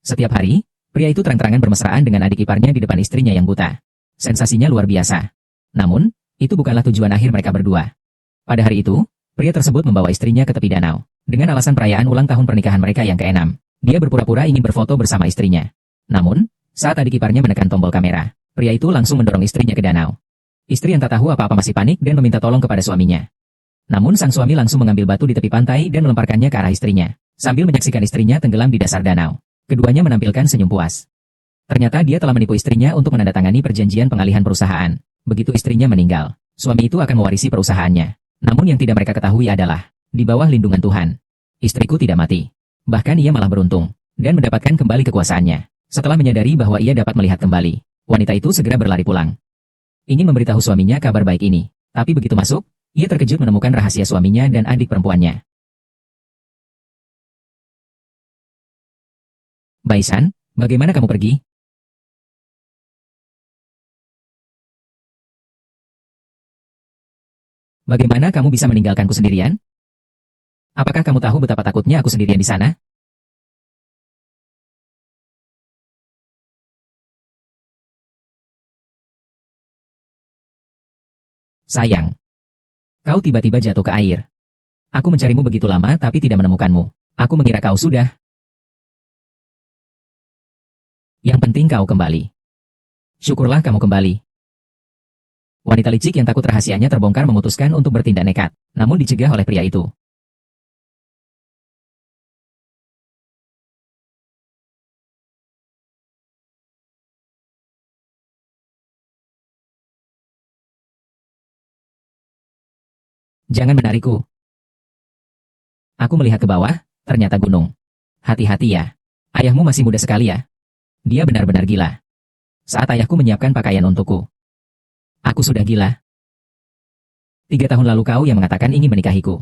Setiap hari, pria itu terang-terangan bermesraan dengan adik iparnya di depan istrinya yang buta. Sensasinya luar biasa. Namun, itu bukanlah tujuan akhir mereka berdua. Pada hari itu, pria tersebut membawa istrinya ke tepi danau. Dengan alasan perayaan ulang tahun pernikahan mereka yang ke-6, dia berpura-pura ingin berfoto bersama istrinya. Namun, saat adik iparnya menekan tombol kamera, pria itu langsung mendorong istrinya ke danau. Istri yang tak tahu apa-apa masih panik dan meminta tolong kepada suaminya. Namun sang suami langsung mengambil batu di tepi pantai dan melemparkannya ke arah istrinya, sambil menyaksikan istrinya tenggelam di dasar danau. Keduanya menampilkan senyum puas. Ternyata dia telah menipu istrinya untuk menandatangani perjanjian pengalihan perusahaan. Begitu istrinya meninggal, suami itu akan mewarisi perusahaannya. Namun yang tidak mereka ketahui adalah, di bawah lindungan Tuhan, istriku tidak mati. Bahkan ia malah beruntung, dan mendapatkan kembali kekuasaannya. Setelah menyadari bahwa ia dapat melihat kembali, wanita itu segera berlari pulang. Ingin memberitahu suaminya kabar baik ini, tapi begitu masuk, ia terkejut menemukan rahasia suaminya dan adik perempuannya. Baisan, bagaimana kamu pergi? Bagaimana kamu bisa meninggalkanku sendirian? Apakah kamu tahu betapa takutnya aku sendirian di sana? Sayang, kau tiba-tiba jatuh ke air. Aku mencarimu begitu lama tapi tidak menemukanmu. Aku mengira kau sudah. Yang penting kau kembali. Syukurlah kamu kembali. Wanita licik yang takut rahasianya terbongkar memutuskan untuk bertindak nekat, namun dicegah oleh pria itu. Jangan menarikku. Aku melihat ke bawah, ternyata gunung. Hati-hati ya. Ayahmu masih muda sekali ya. Dia benar-benar gila. Saat ayahku menyiapkan pakaian untukku, aku sudah gila. 3 tahun lalu kau yang mengatakan ingin menikahiku.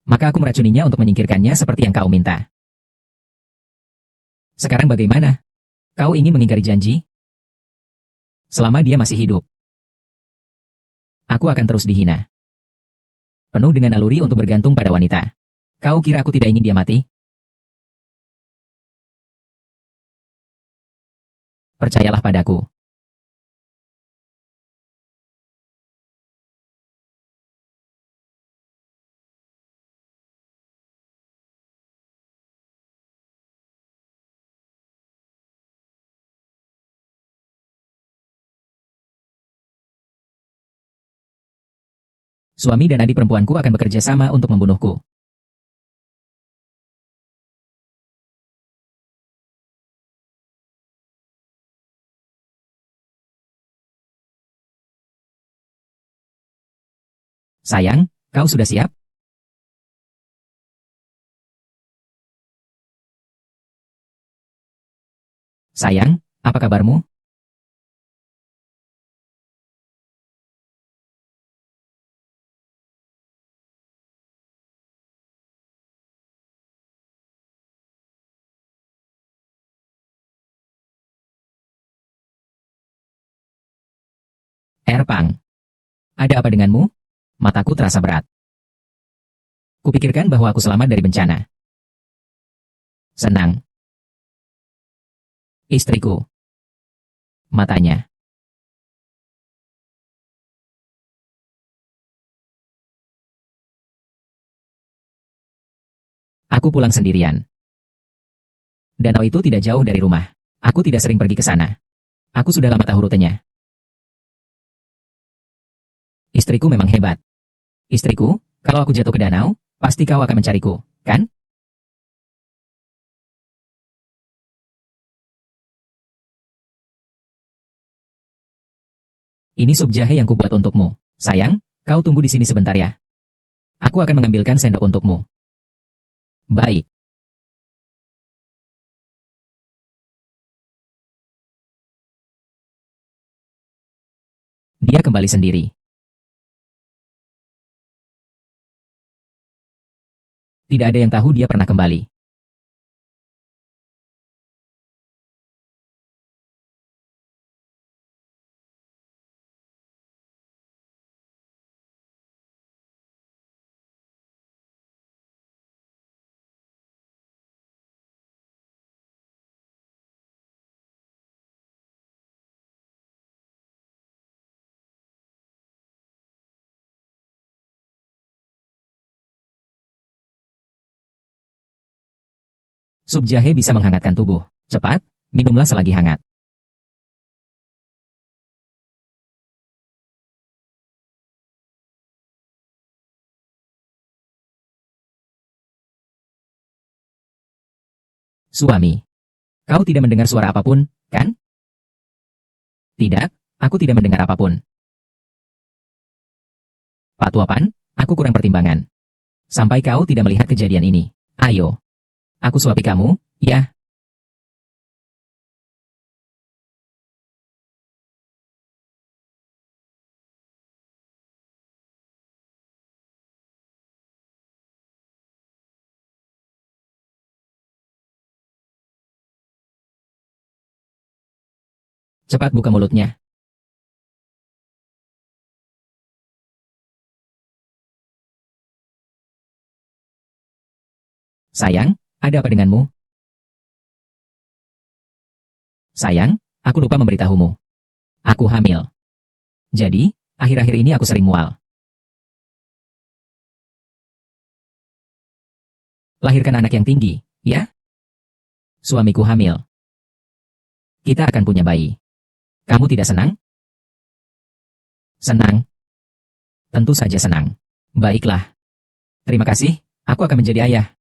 Maka aku meracuninya untuk menyingkirkannya seperti yang kau minta. Sekarang bagaimana? Kau ingin mengingkari janji? Selama dia masih hidup, aku akan terus dihina. Penuh dengan naluri untuk bergantung pada wanita. Kau kira aku tidak ingin dia mati? Percayalah padaku. Suami dan adik perempuanku akan bekerja sama untuk membunuhku. Sayang, kau sudah siap? Sayang, apa kabarmu? Erpang, ada apa denganmu? Mataku terasa berat. Kupikirkan bahwa aku selamat dari bencana. Senang. Istriku. Matanya. Aku pulang sendirian. Danau itu tidak jauh dari rumah. Aku tidak sering pergi ke sana. Aku sudah lama tahu rutenya. Istriku memang hebat. Istriku, kalau aku jatuh ke danau, pasti kau akan mencariku, kan? Ini sup jahe yang kubuat untukmu. Sayang, kau tunggu di sini sebentar ya. Aku akan mengambilkan sendok untukmu. Baik. Dia kembali sendiri. Tidak ada yang tahu dia pernah kembali. Sup jahe bisa menghangatkan tubuh. Cepat, minumlah selagi hangat. Suami. Kau tidak mendengar suara apapun, kan? Tidak, aku tidak mendengar apapun. Pak Tuapan, aku kurang pertimbangan. Sampai kau tidak melihat kejadian ini. Ayo. Aku suapi kamu, ya. Cepat buka mulutnya. Sayang, ada apa denganmu? Sayang, aku lupa memberitahumu. Aku hamil. Jadi, akhir-akhir ini aku sering mual. Lahirkan anak yang tinggi, ya? Suamiku hamil. Kita akan punya bayi. Kamu tidak senang? Senang. Tentu saja senang. Baiklah. Terima kasih, aku akan menjadi ayah.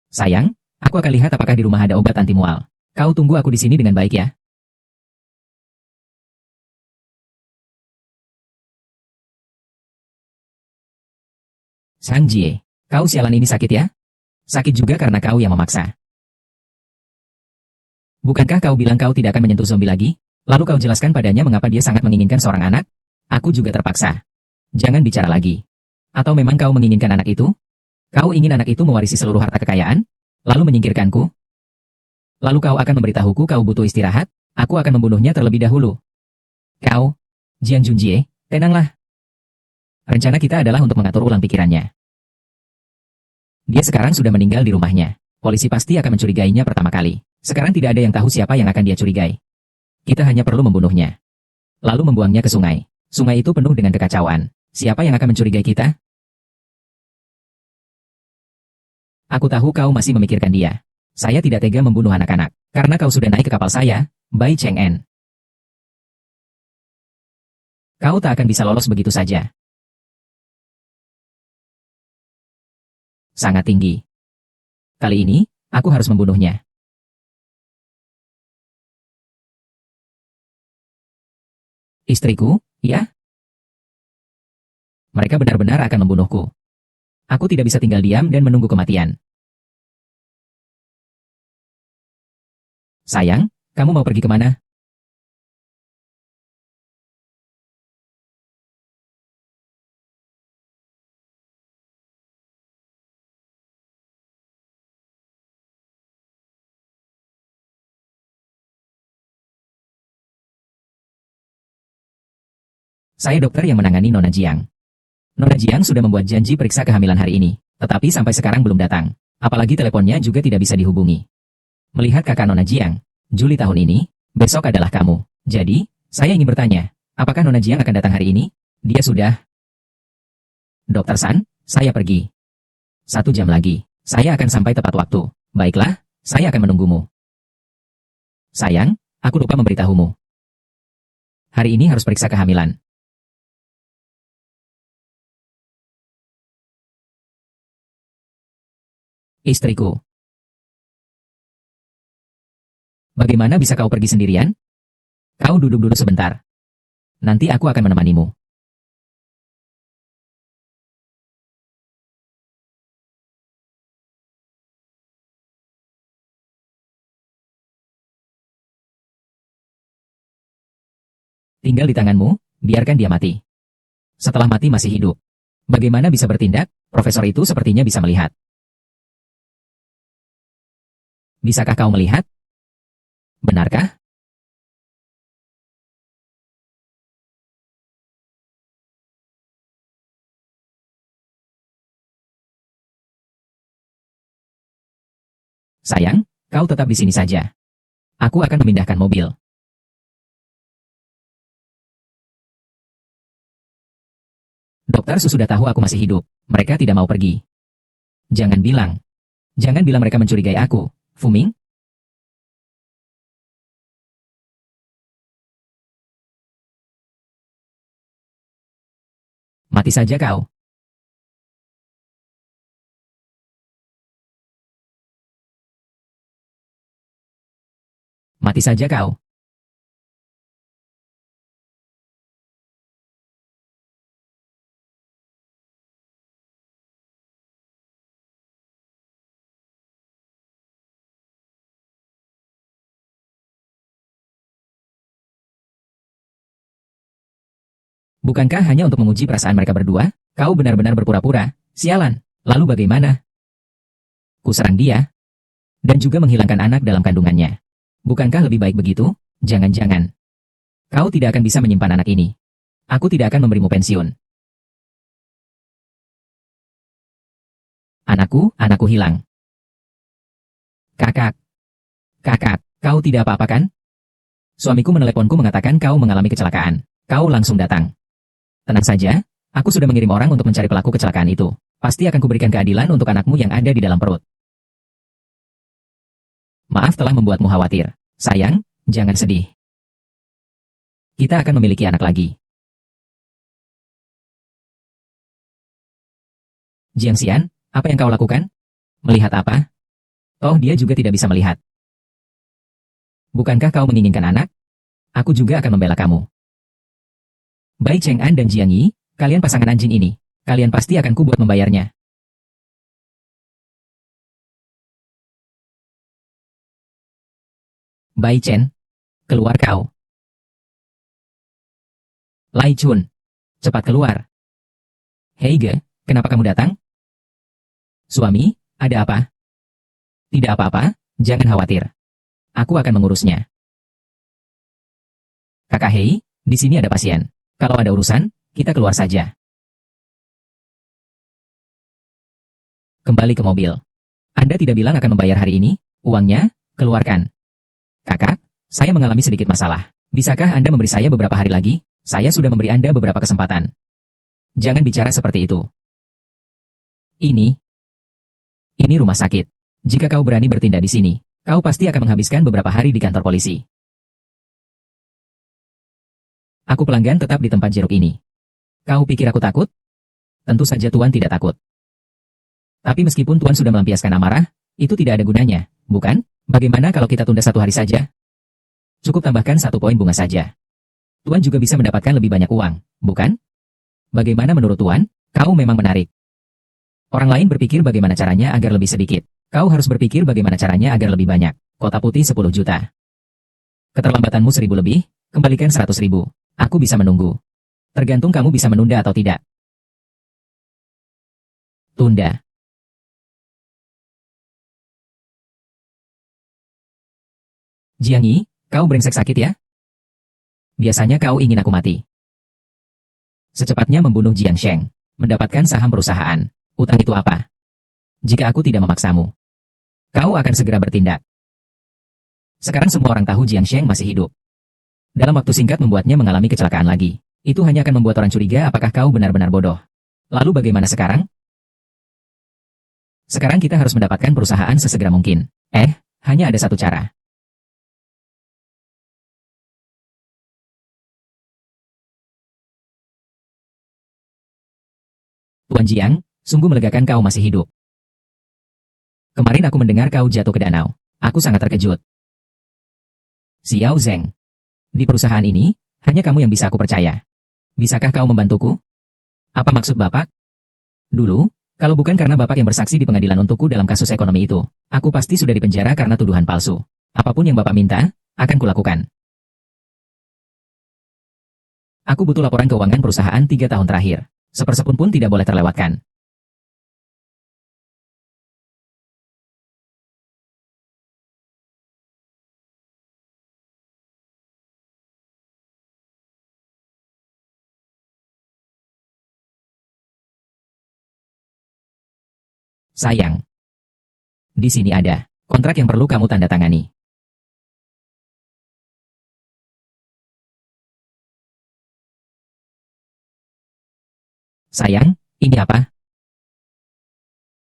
Sayang, aku akan lihat apakah di rumah ada obat anti mual. Kau tunggu aku di sini dengan baik ya. Sang Jie, kau sialan ini sakit ya? Sakit juga karena kau yang memaksa. Bukankah kau bilang kau tidak akan menyentuh zombie lagi? Lalu kau jelaskan padanya mengapa dia sangat menginginkan seorang anak? Aku juga terpaksa. Jangan bicara lagi. Atau memang kau menginginkan anak itu? Kau ingin anak itu mewarisi seluruh harta kekayaan? Lalu menyingkirkanku? Lalu kau akan memberitahuku kau butuh istirahat? Aku akan membunuhnya terlebih dahulu. Kau, Jiang Junjie, tenanglah. Rencana kita adalah untuk mengatur ulang pikirannya. Dia sekarang sudah meninggal di rumahnya. Polisi pasti akan mencurigainya pertama kali. Sekarang tidak ada yang tahu siapa yang akan dia curigai. Kita hanya perlu membunuhnya. Lalu membuangnya ke sungai. Sungai itu penuh dengan kekacauan. Siapa yang akan mencurigai kita? Aku tahu kau masih memikirkan dia. Saya tidak tega membunuh anak-anak. Karena kau sudah naik ke kapal saya, Bai Cheng En. Kau tak akan bisa lolos begitu saja. Sangat tinggi. Kali ini, aku harus membunuhnya. Istriku, ya? Mereka benar-benar akan membunuhku. Aku tidak bisa tinggal diam dan menunggu kematian. Sayang, kamu mau pergi kemana? Saya dokter yang menangani Nona Jiang. Nona Jiang sudah membuat janji periksa kehamilan hari ini, tetapi sampai sekarang belum datang. Apalagi teleponnya juga tidak bisa dihubungi. Melihat kakak Nona Jiang, Juli tahun ini, besok adalah kamu. Jadi, saya ingin bertanya, apakah Nona Jiang akan datang hari ini? Dia sudah. Dokter San, saya pergi. 1 jam lagi, saya akan sampai tepat waktu. Baiklah, saya akan menunggumu. Sayang, aku lupa memberitahumu. Hari ini harus periksa kehamilan. Istriku. Bagaimana bisa kau pergi sendirian? Kau duduk dulu sebentar. Nanti aku akan menemanimu. Tinggal di tanganmu, biarkan dia mati. Setelah mati masih hidup. Bagaimana bisa bertindak? Profesor itu sepertinya bisa melihat. Bisakah kau melihat? Benarkah? Sayang, kau tetap di sini saja. Aku akan memindahkan mobil. Dokter Su sudah tahu aku masih hidup. Mereka tidak mau pergi. Jangan bilang. Jangan bilang mereka mencurigai aku. Fuming? Mati saja kau. Mati saja kau. Bukankah hanya untuk menguji perasaan mereka berdua? Kau benar-benar berpura-pura. Sialan. Lalu bagaimana? Kuserang dia. Dan juga menghilangkan anak dalam kandungannya. Bukankah lebih baik begitu? Jangan-jangan. Kau tidak akan bisa menyimpan anak ini. Aku tidak akan memberimu pensiun. Anakku hilang. Kakak. Kakak, kau tidak apa-apa kan? Suamiku meneleponku mengatakan kau mengalami kecelakaan. Kau langsung datang. Tenang saja, aku sudah mengirim orang untuk mencari pelaku kecelakaan itu. Pasti akan kuberikan keadilan untuk anakmu yang ada di dalam perut. Maaf telah membuatmu khawatir. Sayang, jangan sedih. Kita akan memiliki anak lagi. Jiang Xian, apa yang kau lakukan? Melihat apa? Oh, dia juga tidak bisa melihat. Bukankah kau menginginkan anak? Aku juga akan membela kamu. Bai Cheng'an dan Jiang Yi, kalian pasangan anjing ini. Kalian pasti akan kubuat membayarnya. Bai Chen, keluar kau. Lai Chun, cepat keluar. Heige, kenapa kamu datang? Suami, ada apa? Tidak apa-apa, jangan khawatir. Aku akan mengurusnya. Kakak Hei, di sini ada pasien. Kalau ada urusan, kita keluar saja. Kembali ke mobil. Anda tidak bilang akan membayar hari ini? Uangnya, keluarkan. Kakak, saya mengalami sedikit masalah. Bisakah Anda memberi saya beberapa hari lagi? Saya sudah memberi Anda beberapa kesempatan. Jangan bicara seperti itu. Ini rumah sakit. Jika kau berani bertindak di sini, kau pasti akan menghabiskan beberapa hari di kantor polisi. Aku pelanggan tetap di tempat jeruk ini. Kau pikir aku takut? Tentu saja Tuan tidak takut. Tapi meskipun Tuan sudah melampiaskan amarah, itu tidak ada gunanya, bukan? Bagaimana kalau kita tunda 1 hari saja? Cukup tambahkan 1 poin bunga saja. Tuan juga bisa mendapatkan lebih banyak uang, bukan? Bagaimana menurut Tuan? Kau memang menarik. Orang lain berpikir bagaimana caranya agar lebih sedikit. Kau harus berpikir bagaimana caranya agar lebih banyak. Kota putih 10 juta. Keterlambatanmu 1000 lebih, kembalikan 100.000. Aku bisa menunggu. Tergantung kamu bisa menunda atau tidak. Tunda. Jiang Yi, kau brengsek sakit ya? Biasanya kau ingin aku mati. Secepatnya membunuh Jiang Sheng. Mendapatkan saham perusahaan. Utang itu apa? Jika aku tidak memaksamu, kau akan segera bertindak. Sekarang semua orang tahu Jiang Sheng masih hidup. Dalam waktu singkat membuatnya mengalami kecelakaan lagi. Itu hanya akan membuat orang curiga apakah kau benar-benar bodoh. Lalu bagaimana sekarang? Sekarang kita harus mendapatkan perusahaan sesegera mungkin. Hanya ada satu cara. Tuan Jiang, sungguh melegakan kau masih hidup. Kemarin aku mendengar kau jatuh ke danau. Aku sangat terkejut. Xiao Zeng. Di perusahaan ini, hanya kamu yang bisa aku percaya. Bisakah kau membantuku? Apa maksud Bapak? Dulu, kalau bukan karena Bapak yang bersaksi di pengadilan untukku dalam kasus ekonomi itu, aku pasti sudah dipenjara karena tuduhan palsu. Apapun yang Bapak minta, akan kulakukan. Aku butuh laporan keuangan perusahaan 3 tahun terakhir. Sepersepun pun tidak boleh terlewatkan. Sayang. Di sini ada. Kontrak yang perlu kamu tanda tangani. Sayang, ini apa?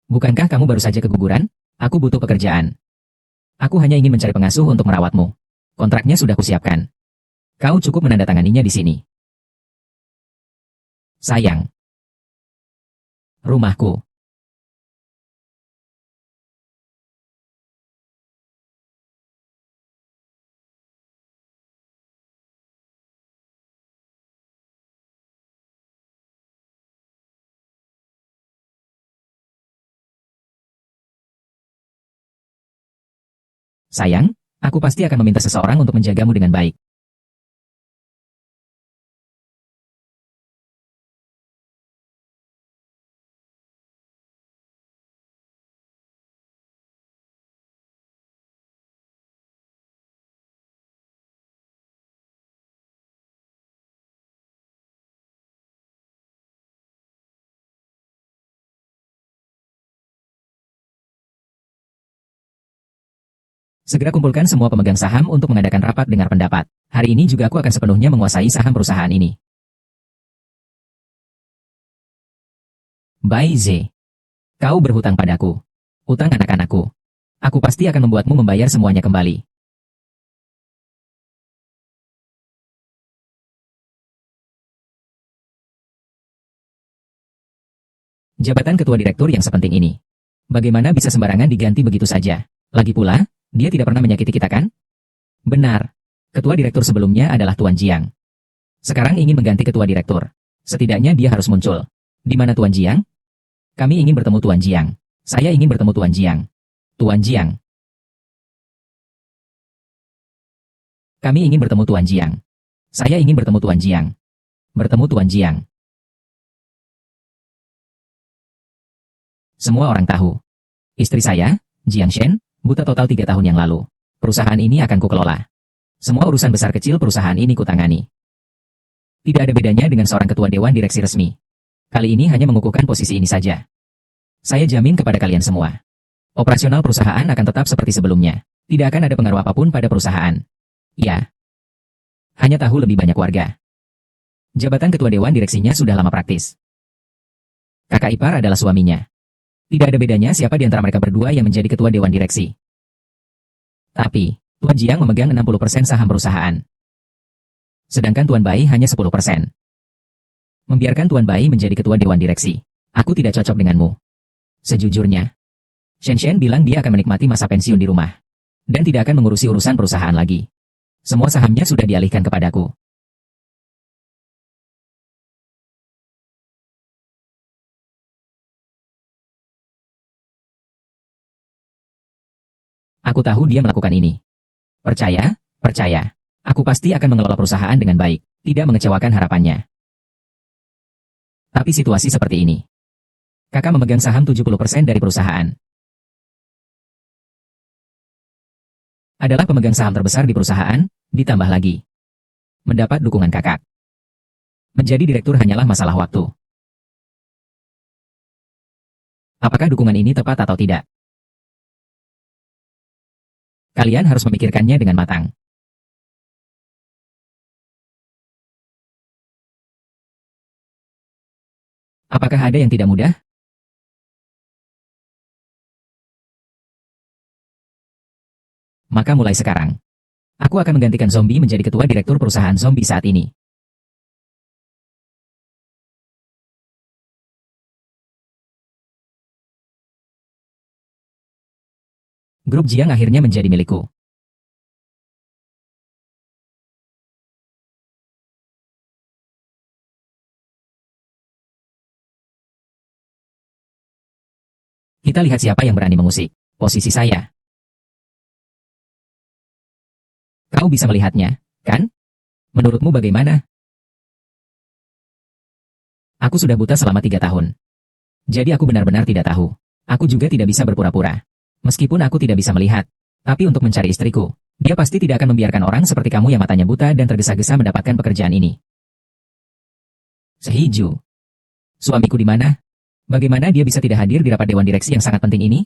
Bukankah kamu baru saja keguguran? Aku butuh pekerjaan. Aku hanya ingin mencari pengasuh untuk merawatmu. Kontraknya sudah kusiapkan. Kau cukup menandatanganinya di sini. Sayang. Rumahku. Sayang, aku pasti akan meminta seseorang untuk menjagamu dengan baik. Segera kumpulkan semua pemegang saham untuk mengadakan rapat dengar pendapat. Hari ini juga aku akan sepenuhnya menguasai saham perusahaan ini. Bai Ze. Kau berhutang padaku. Utang anak-anakku. Aku pasti akan membuatmu membayar semuanya kembali. Jabatan ketua direktur yang sepenting ini. Bagaimana bisa sembarangan diganti begitu saja? Lagi pula, dia tidak pernah menyakiti kita kan? Benar. Ketua direktur sebelumnya adalah Tuan Jiang. Sekarang ingin mengganti ketua direktur. Setidaknya dia harus muncul. Di mana Tuan Jiang? Kami ingin bertemu Tuan Jiang. Saya ingin bertemu Tuan Jiang. Tuan Jiang. Kami ingin bertemu Tuan Jiang. Saya ingin bertemu Tuan Jiang. Bertemu Tuan Jiang. Semua orang tahu. Istri saya, Jiang Shen, buta total 3 tahun yang lalu. Perusahaan ini akan kukelola. Semua urusan besar kecil perusahaan ini kutangani. Tidak ada bedanya dengan seorang ketua dewan direksi resmi. Kali ini hanya mengukuhkan posisi ini saja. Saya jamin kepada kalian semua. Operasional perusahaan akan tetap seperti sebelumnya. Tidak akan ada pengaruh apapun pada perusahaan. Ya. Hanya tahu lebih banyak warga. Jabatan ketua dewan direksinya sudah lama praktis. Kakak ipar adalah suaminya. Tidak ada bedanya siapa di antara mereka berdua yang menjadi ketua dewan direksi. Tapi, Tuan Jiang memegang 60% saham perusahaan. Sedangkan Tuan Bai hanya 10%. Membiarkan Tuan Bai menjadi ketua dewan direksi. Aku tidak cocok denganmu. Sejujurnya, Shen Shen bilang dia akan menikmati masa pensiun di rumah. Dan tidak akan mengurusi urusan perusahaan lagi. Semua sahamnya sudah dialihkan kepadaku. Aku tahu dia melakukan ini. Percaya, percaya. Aku pasti akan mengelola perusahaan dengan baik, tidak mengecewakan harapannya. Tapi situasi seperti ini. Kakak memegang saham 70% dari perusahaan. Adalah pemegang saham terbesar di perusahaan, ditambah lagi. Mendapat dukungan kakak. Menjadi direktur hanyalah masalah waktu. Apakah dukungan ini tepat atau tidak? Kalian harus memikirkannya dengan matang. Apakah ada yang tidak mudah? Maka mulai sekarang. Aku akan menggantikan zombie menjadi ketua direktur perusahaan zombie saat ini. Grup Jiang akhirnya menjadi milikku. Kita lihat siapa yang berani mengusik posisi saya. Kau bisa melihatnya, kan? Menurutmu bagaimana? Aku sudah buta selama 3 tahun. Jadi aku benar-benar tidak tahu. Aku juga tidak bisa berpura-pura. Meskipun aku tidak bisa melihat. Tapi untuk mencari istriku, dia pasti tidak akan membiarkan orang seperti kamu yang matanya buta dan tergesa-gesa mendapatkan pekerjaan ini. Sehiju. Suamiku di mana? Bagaimana dia bisa tidak hadir di rapat dewan direksi yang sangat penting ini?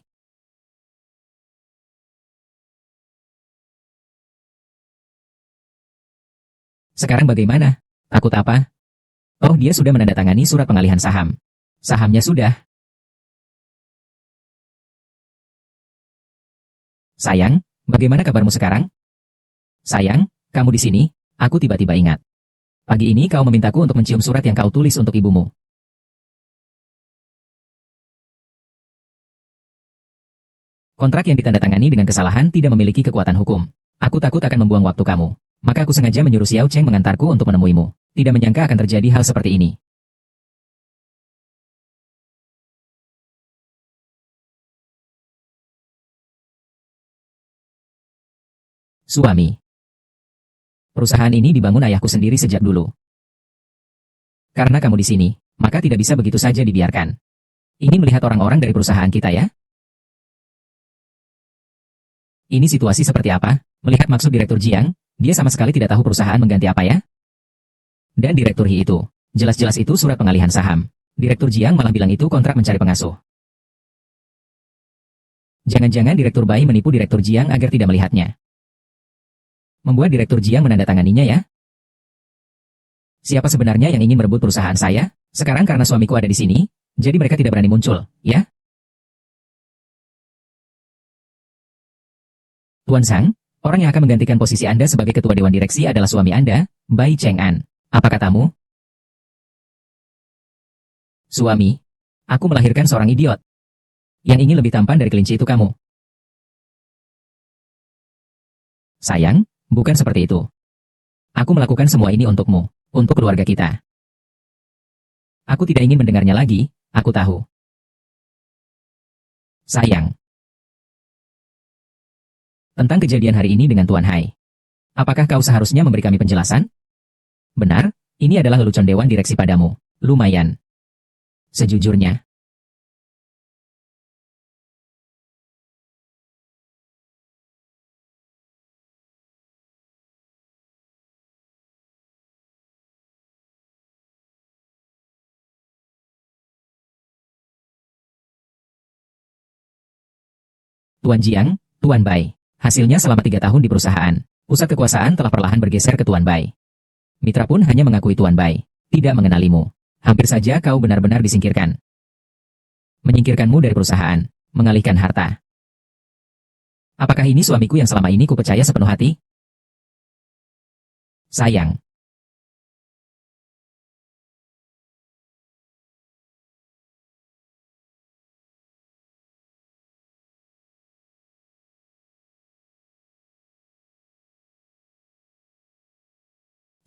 Sekarang bagaimana? Takut apa? Oh, dia sudah menandatangani surat pengalihan saham. Sahamnya sudah. Sayang, bagaimana kabarmu sekarang? Sayang, kamu di sini? Aku tiba-tiba ingat. Pagi ini kau memintaku untuk mencium surat yang kau tulis untuk ibumu. Kontrak yang ditandatangani dengan kesalahan tidak memiliki kekuatan hukum. Aku takut akan membuang waktu kamu. Maka aku sengaja menyuruh Xiao Cheng mengantarku untuk menemuimu. Tidak menyangka akan terjadi hal seperti ini. Suami. Perusahaan ini dibangun ayahku sendiri sejak dulu. Karena kamu di sini, maka tidak bisa begitu saja dibiarkan. Ingin melihat orang-orang dari perusahaan kita ya? Ini situasi seperti apa? Melihat maksud Direktur Jiang, dia sama sekali tidak tahu perusahaan mengganti apa ya? Dan Direktur Hi itu, jelas-jelas itu surat pengalihan saham. Direktur Jiang malah bilang itu kontrak mencari pengasuh. Jangan-jangan Direktur Bai menipu Direktur Jiang agar tidak melihatnya. Membuat Direktur Jiang menandatanganinya ya? Siapa sebenarnya yang ingin merebut perusahaan saya? Sekarang karena suamiku ada di sini, jadi mereka tidak berani muncul, ya? Tuan Sang, orang yang akan menggantikan posisi Anda sebagai ketua Dewan Direksi adalah suami Anda, Bai Cheng An. Apa katamu? Suami, aku melahirkan seorang idiot. Yang ingin lebih tampan dari kelinci itu kamu. Sayang, bukan seperti itu. Aku melakukan semua ini untukmu, untuk keluarga kita. Aku tidak ingin mendengarnya lagi, aku tahu. Sayang. Tentang kejadian hari ini dengan Tuan Hai. Apakah kau seharusnya memberi kami penjelasan? Benar, ini adalah lelucon Dewan Direksi padamu. Lumayan. Sejujurnya. Tuan Jiang, Tuan Bai. Hasilnya selama 3 tahun di perusahaan, pusat kekuasaan telah perlahan bergeser ke Tuan Bai. Mitra pun hanya mengakui Tuan Bai, tidak mengenalimu. Hampir saja kau benar-benar disingkirkan. Menyingkirkanmu dari perusahaan, mengalihkan harta. Apakah ini suamiku yang selama ini kupercaya sepenuh hati? Sayang.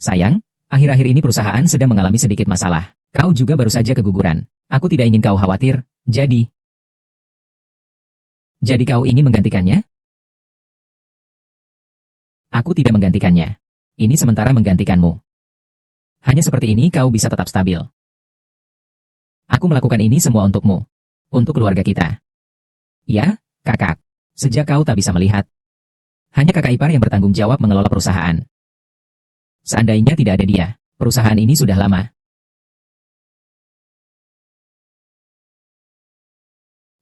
Sayang, akhir-akhir ini perusahaan sedang mengalami sedikit masalah. Kau juga baru saja keguguran. Aku tidak ingin kau khawatir, jadi... Jadi kau ingin menggantikannya? Aku tidak menggantikannya. Ini sementara menggantikanmu. Hanya seperti ini kau bisa tetap stabil. Aku melakukan ini semua untukmu. Untuk keluarga kita. Ya, kakak. Sejak kau tak bisa melihat. Hanya kakak ipar yang bertanggung jawab mengelola perusahaan. Seandainya tidak ada dia, perusahaan ini sudah lama.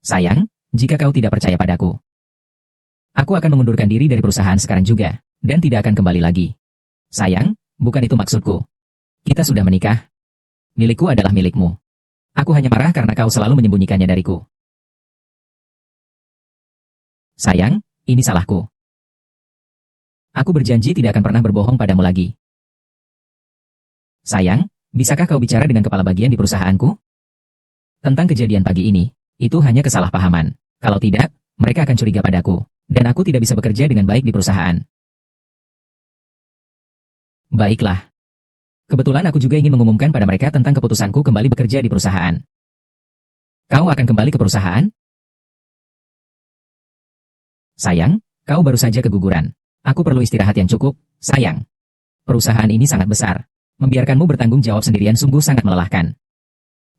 Sayang, jika kau tidak percaya padaku, aku akan mengundurkan diri dari perusahaan sekarang juga, dan tidak akan kembali lagi. Sayang, bukan itu maksudku. Kita sudah menikah. Milikku adalah milikmu. Aku hanya marah karena kau selalu menyembunyikannya dariku. Sayang, ini salahku. Aku berjanji tidak akan pernah berbohong padamu lagi. Sayang, bisakah kau bicara dengan kepala bagian di perusahaanku? Tentang kejadian pagi ini, itu hanya kesalahpahaman. Kalau tidak, mereka akan curiga padaku, dan aku tidak bisa bekerja dengan baik di perusahaan. Baiklah. Kebetulan aku juga ingin mengumumkan pada mereka tentang keputusanku kembali bekerja di perusahaan. Kau akan kembali ke perusahaan? Sayang, kau baru saja keguguran. Aku perlu istirahat yang cukup, sayang. Perusahaan ini sangat besar. Membiarkanmu bertanggung jawab sendirian sungguh sangat melelahkan.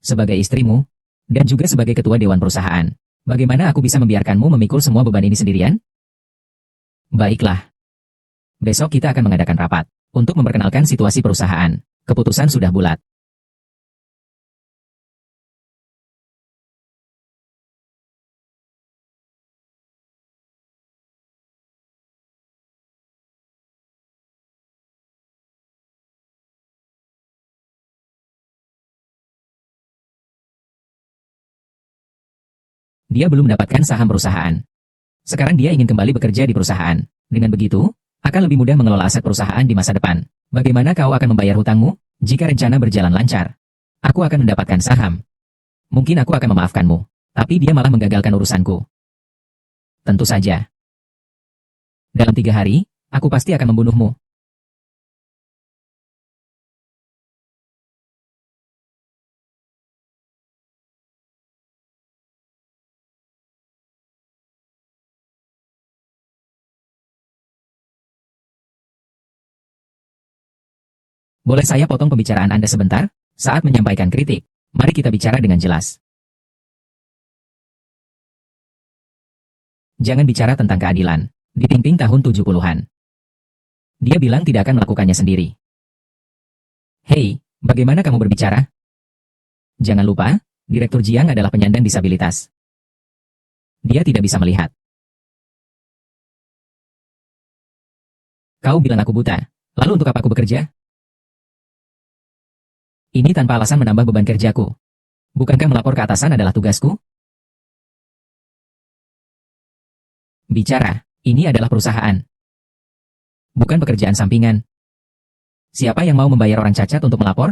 Sebagai istrimu, dan juga sebagai ketua dewan perusahaan, bagaimana aku bisa membiarkanmu memikul semua beban ini sendirian? Baiklah. Besok kita akan mengadakan rapat untuk memperkenalkan situasi perusahaan. Keputusan sudah bulat. Dia belum mendapatkan saham perusahaan. Sekarang dia ingin kembali bekerja di perusahaan. Dengan begitu, akan lebih mudah mengelola aset perusahaan di masa depan. Bagaimana kau akan membayar hutangmu? Jika rencana berjalan lancar, aku akan mendapatkan saham. Mungkin aku akan memaafkanmu, tapi dia malah menggagalkan urusanku. Tentu saja. Dalam 3 hari, aku pasti akan membunuhmu. Boleh saya potong pembicaraan Anda sebentar? Saat menyampaikan kritik, mari kita bicara dengan jelas. Jangan bicara tentang keadilan. Di Ting-Ting tahun 70-an. Dia bilang tidak akan melakukannya sendiri. Hei, bagaimana kamu berbicara? Jangan lupa, Direktur Jiang adalah penyandang disabilitas. Dia tidak bisa melihat. Kau bilang aku buta, lalu untuk apa aku bekerja? Ini tanpa alasan menambah beban kerjaku. Bukankah melapor ke atasan adalah tugasku? Bicara, ini adalah perusahaan. Bukan pekerjaan sampingan. Siapa yang mau membayar orang cacat untuk melapor?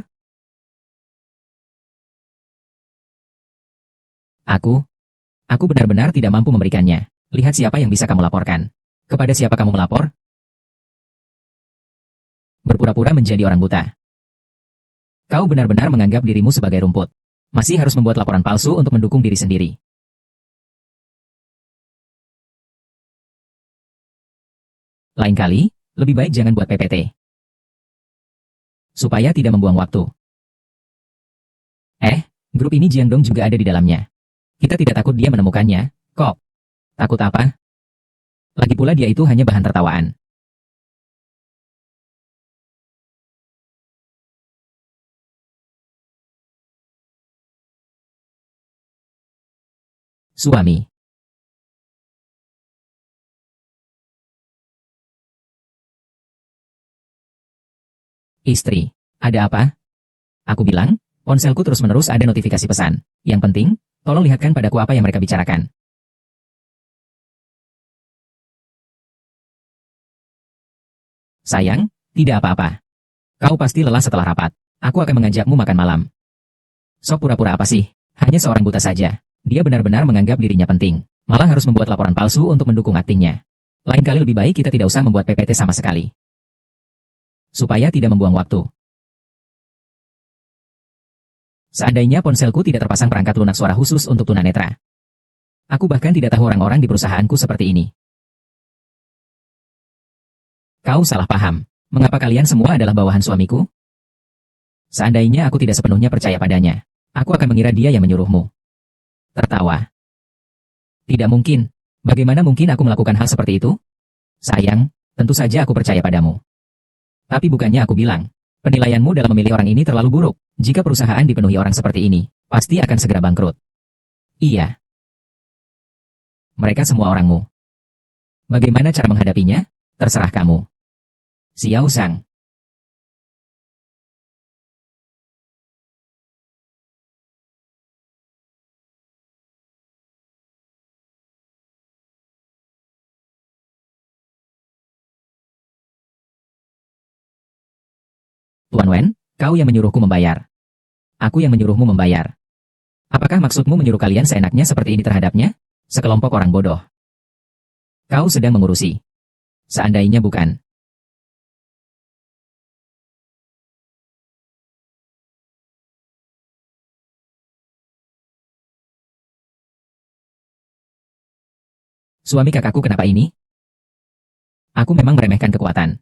Aku benar-benar tidak mampu memberikannya. Lihat siapa yang bisa kamu laporkan. Kepada siapa kamu melapor? Berpura-pura menjadi orang buta. Kau benar-benar menganggap dirimu sebagai rumput. Masih harus membuat laporan palsu untuk mendukung diri sendiri. Lain kali, lebih baik jangan buat PPT. Supaya tidak membuang waktu. Grup ini Jiangdong juga ada di dalamnya. Kita tidak takut dia menemukannya, kok. Takut apa? Lagi pula dia itu hanya bahan tertawaan. Suami. Istri. Ada apa? Aku bilang, ponselku terus-menerus ada notifikasi pesan. Yang penting, tolong lihatkan padaku apa yang mereka bicarakan. Sayang, tidak apa-apa. Kau pasti lelah setelah rapat. Aku akan mengajakmu makan malam. Sok pura-pura apa sih? Hanya seorang buta saja. Dia benar-benar menganggap dirinya penting. Malah harus membuat laporan palsu untuk mendukung aktingnya. Lain kali lebih baik kita tidak usah membuat PPT sama sekali. Supaya tidak membuang waktu. Seandainya ponselku tidak terpasang perangkat lunak suara khusus untuk tunanetra. Aku bahkan tidak tahu orang-orang di perusahaanku seperti ini. Kau salah paham. Mengapa kalian semua adalah bawahan suamiku? Seandainya aku tidak sepenuhnya percaya padanya, aku akan mengira dia yang menyuruhmu. Tertawa. Tidak mungkin. Bagaimana mungkin aku melakukan hal seperti itu? Sayang, tentu saja aku percaya padamu. Tapi bukannya aku bilang, penilaianmu dalam memilih orang ini terlalu buruk. Jika perusahaan dipenuhi orang seperti ini, pasti akan segera bangkrut. Iya. Mereka semua orangmu. Bagaimana cara menghadapinya? Terserah kamu. Xiao Sang. Tuan Wen, kau yang menyuruhku membayar. Aku yang menyuruhmu membayar. Apakah maksudmu menyuruh kalian seenaknya seperti ini terhadapnya? Sekelompok orang bodoh. Kau sedang mengurusi. Seandainya bukan. Suami kakakku kenapa ini? Aku memang meremehkan kekuatan.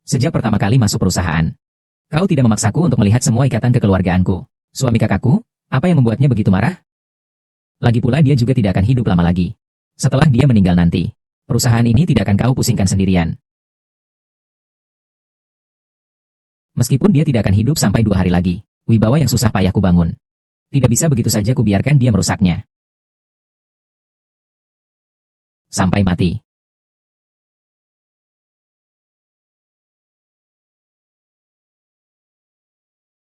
Sejak pertama kali masuk perusahaan, kau tidak memaksaku untuk melihat semua ikatan kekeluargaanku. Suami kakakku, apa yang membuatnya begitu marah? Lagi pula dia juga tidak akan hidup lama lagi. Setelah dia meninggal nanti, perusahaan ini tidak akan kau pusingkan sendirian. Meskipun dia tidak akan hidup sampai 2 hari lagi, wibawa yang susah payah kubangun. Tidak bisa begitu saja kubiarkan dia merusaknya. Sampai mati.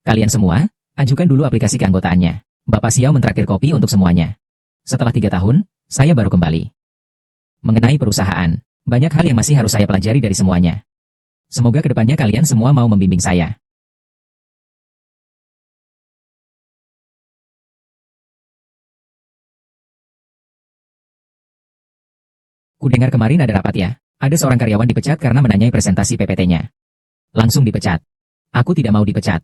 Kalian semua, ajukan dulu aplikasi keanggotaannya. Bapak Xiao mentraktir kopi untuk semuanya. Setelah 3 tahun, saya baru kembali. Mengenai perusahaan, banyak hal yang masih harus saya pelajari dari semuanya. Semoga kedepannya kalian semua mau membimbing saya. Kudengar kemarin ada rapat ya. Ada seorang karyawan dipecat karena menanyai presentasi PPT-nya. Langsung dipecat. Aku tidak mau dipecat.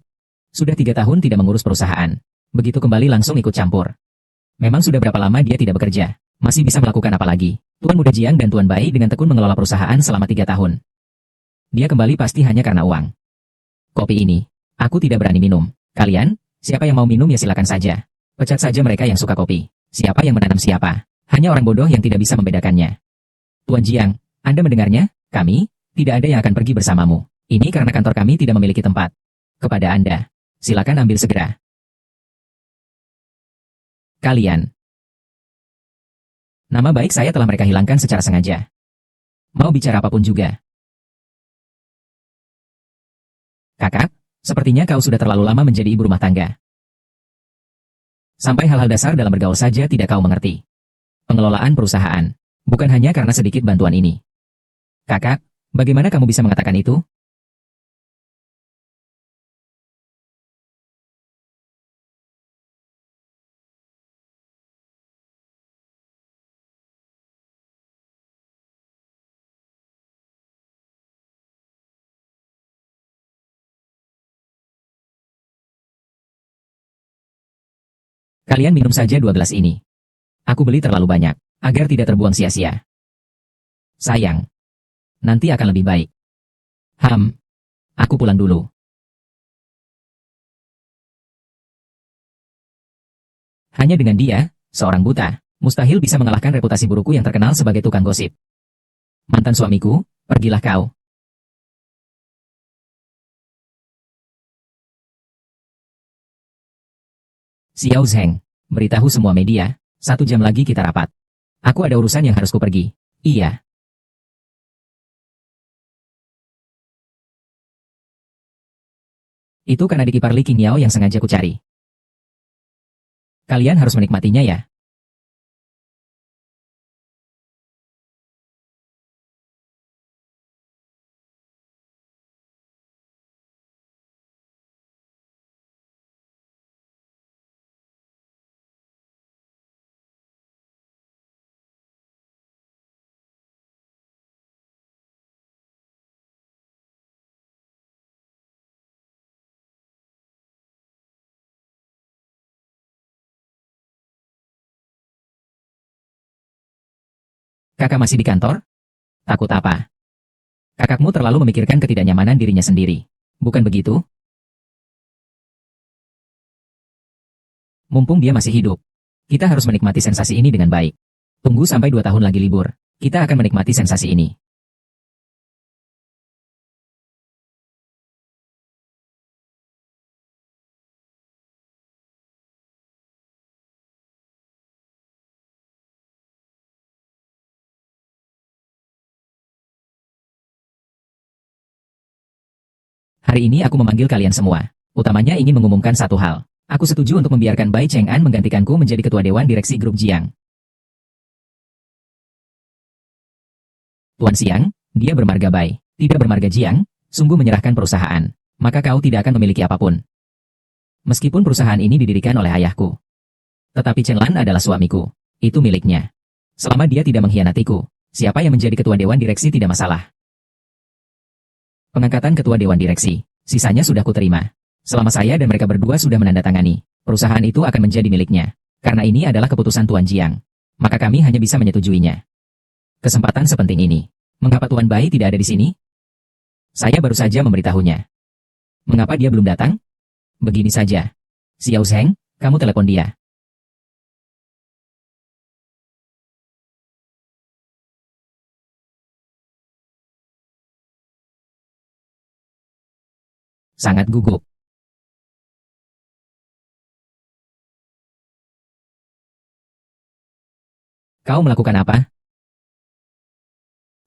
Sudah 3 tahun tidak mengurus perusahaan. Begitu kembali langsung ikut campur. Memang sudah berapa lama dia tidak bekerja. Masih bisa melakukan apa lagi? Tuan Muda Jiang dan Tuan Bai dengan tekun mengelola perusahaan selama 3 tahun. Dia kembali pasti hanya karena uang. Kopi ini, aku tidak berani minum. Kalian, siapa yang mau minum ya silakan saja. Pecat saja mereka yang suka kopi. Siapa yang menanam siapa? Hanya orang bodoh yang tidak bisa membedakannya. Tuan Jiang, Anda mendengarnya? Kami, tidak ada yang akan pergi bersamamu. Ini karena kantor kami tidak memiliki tempat. Kepada Anda, silakan ambil segera. Kalian. Nama baik saya telah mereka hilangkan secara sengaja. Mau bicara apapun juga. Kakak, sepertinya kau sudah terlalu lama menjadi ibu rumah tangga. Sampai hal-hal dasar dalam bergaul saja tidak kau mengerti. Pengelolaan perusahaan. Bukan hanya karena sedikit bantuan ini. Kakak, bagaimana kamu bisa mengatakan itu? Kalian minum saja 2 gelas ini. Aku beli terlalu banyak, agar tidak terbuang sia-sia. Sayang. Nanti akan lebih baik. Aku pulang dulu. Hanya dengan dia, seorang buta, mustahil bisa mengalahkan reputasi burukku yang terkenal sebagai tukang gosip. Mantan suamiku, pergilah kau. Xiao Zheng, beritahu semua media, 1 jam lagi kita rapat. Aku ada urusan yang harus kupergi. Iya. Itu kan adik ipar Li Qingyao yang sengaja kucari. Kalian harus menikmatinya ya. Kakak masih di kantor? Takut apa? Kakakmu terlalu memikirkan ketidaknyamanan dirinya sendiri. Bukan begitu? Mumpung dia masih hidup. Kita harus menikmati sensasi ini dengan baik. Tunggu sampai 2 tahun lagi libur. Kita akan menikmati sensasi ini. Hari ini aku memanggil kalian semua. Utamanya ingin mengumumkan satu hal. Aku setuju untuk membiarkan Bai Cheng'an menggantikanku menjadi ketua dewan direksi grup Jiang. Tuan Siang, dia bermarga Bai, tidak bermarga Jiang, sungguh menyerahkan perusahaan. Maka kau tidak akan memiliki apapun. Meskipun perusahaan ini didirikan oleh ayahku. Tetapi Chen Lan adalah suamiku. Itu miliknya. Selama dia tidak mengkhianatiku, siapa yang menjadi ketua dewan direksi tidak masalah. Pengangkatan ketua dewan direksi, sisanya sudah kuterima. Selama saya dan mereka berdua sudah menandatangani, perusahaan itu akan menjadi miliknya. Karena ini adalah keputusan Tuan Jiang. Maka kami hanya bisa menyetujuinya. Kesempatan sepenting ini. Mengapa Tuan Bai tidak ada di sini? Saya baru saja memberitahunya. Mengapa dia belum datang? Begini saja. Xiao Zheng, kamu telepon dia. Sangat gugup. Kau melakukan apa?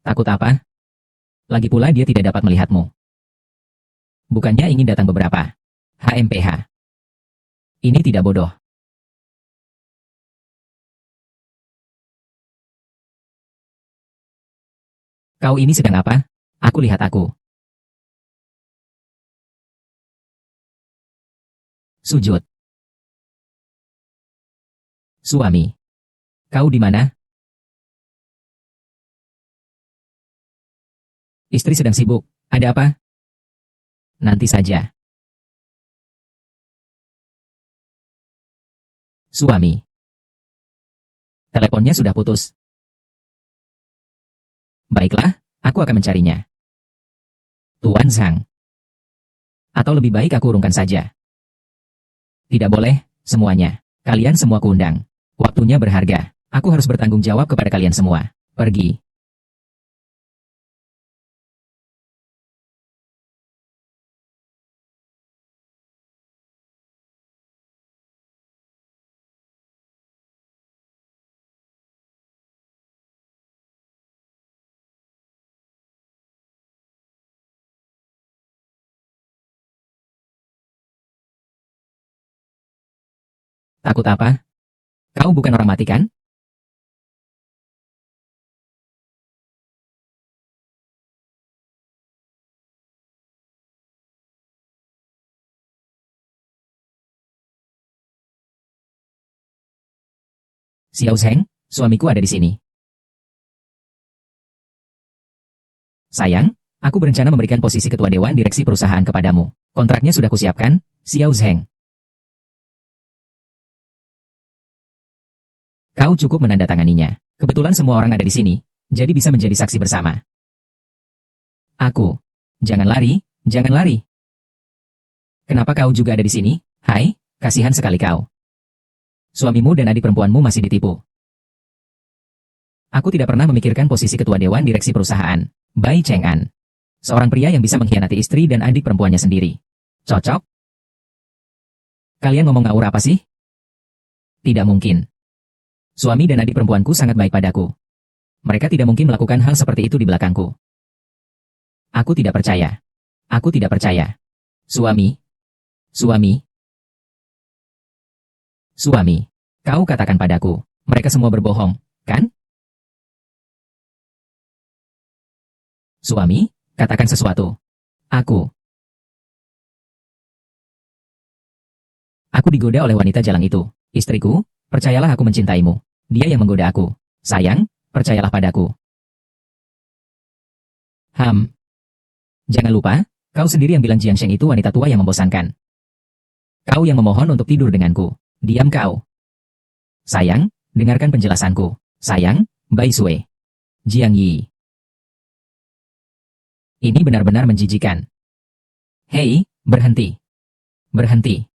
Takut apa? Lagi pula dia tidak dapat melihatmu. Bukannya ingin datang beberapa. HMPH. Ini tidak bodoh. Kau ini sedang apa? Aku lihat aku. Sujud. Suami. Kau di mana? Istri sedang sibuk. Ada apa? Nanti saja. Suami. Teleponnya sudah putus. Baiklah, aku akan mencarinya. Tuan Zhang. Atau lebih baik aku urungkan saja. Tidak boleh, semuanya. Kalian semua kuundang. Waktunya berharga. Aku harus bertanggung jawab kepada kalian semua. Pergi. Takut apa? Kau bukan orang mati kan? Xiao Zheng, suamiku ada di sini. Sayang, aku berencana memberikan posisi ketua dewan direksi perusahaan kepadamu. Kontraknya sudah kusiapkan, Xiao Zheng. Kau cukup menandatanganinya. Kebetulan semua orang ada di sini, jadi bisa menjadi saksi bersama. Aku. Jangan lari, jangan lari. Kenapa kau juga ada di sini? Hai, kasihan sekali kau. Suamimu dan adik perempuanmu masih ditipu. Aku tidak pernah memikirkan posisi ketua dewan direksi perusahaan. Bai Cheng'an. Seorang pria yang bisa mengkhianati istri dan adik perempuannya sendiri. Cocok? Kalian ngomong ngawur apa sih? Tidak mungkin. Suami dan adik perempuanku sangat baik padaku. Mereka tidak mungkin melakukan hal seperti itu di belakangku. Aku tidak percaya. Aku tidak percaya. Suami. Suami. Suami. Kau katakan padaku. Mereka semua berbohong, kan? Suami, katakan sesuatu. Aku. Aku digoda oleh wanita jalang itu. Istriku, percayalah aku mencintaimu. Dia yang menggoda aku. Sayang, percayalah padaku. Jangan lupa, kau sendiri yang bilang Jiang Sheng itu wanita tua yang membosankan. Kau yang memohon untuk tidur denganku. Diam kau. Sayang, dengarkan penjelasanku. Sayang, Bai Sui. Jiang Yi. Ini benar-benar menjijikan. Hei, berhenti. Berhenti.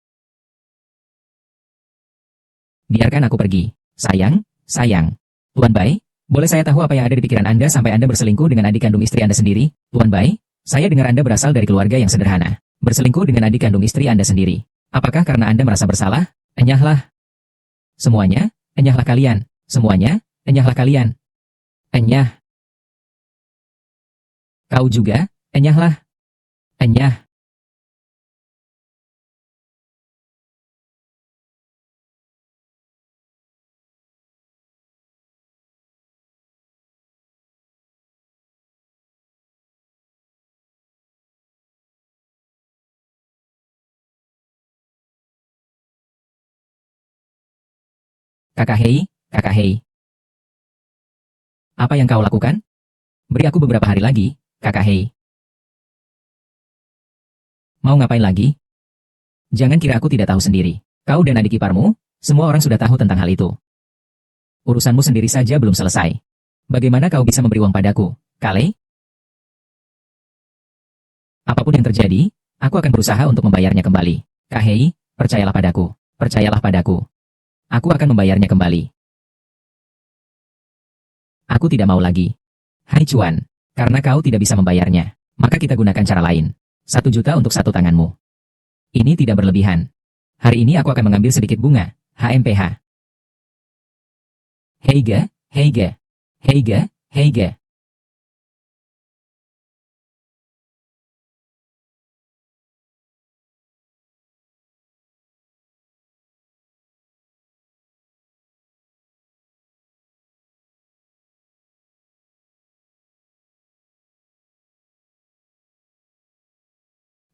Biarkan aku pergi. Sayang. Tuan Bai, boleh saya tahu apa yang ada di pikiran Anda sampai Anda berselingkuh dengan adik kandung istri Anda sendiri? Tuan Bai, saya dengar Anda berasal dari keluarga yang sederhana. Berselingkuh dengan adik kandung istri Anda sendiri. Apakah karena Anda merasa bersalah? Enyahlah. Semuanya, enyahlah kalian. Semuanya, enyahlah kalian. Enyah. Kau juga, enyahlah. Enyah. Kakak Hei. Apa yang kau lakukan? Beri aku beberapa hari lagi, Kakak Hei. Mau ngapain lagi? Jangan kira aku tidak tahu sendiri. Kau dan adik iparmu, semua orang sudah tahu tentang hal itu. Urusanmu sendiri saja belum selesai. Bagaimana kau bisa memberi uang padaku, Kale? Apapun yang terjadi, aku akan berusaha untuk membayarnya kembali. Kak Hei, percayalah padaku. Percayalah padaku. Aku akan membayarnya kembali. Aku tidak mau lagi. Hai Cuan, karena kau tidak bisa membayarnya, maka kita gunakan cara lain. 1 juta untuk satu tanganmu. Ini tidak berlebihan. Hari ini aku akan mengambil sedikit bunga, HMPH. Heiga, Heiga, Heiga, Heiga.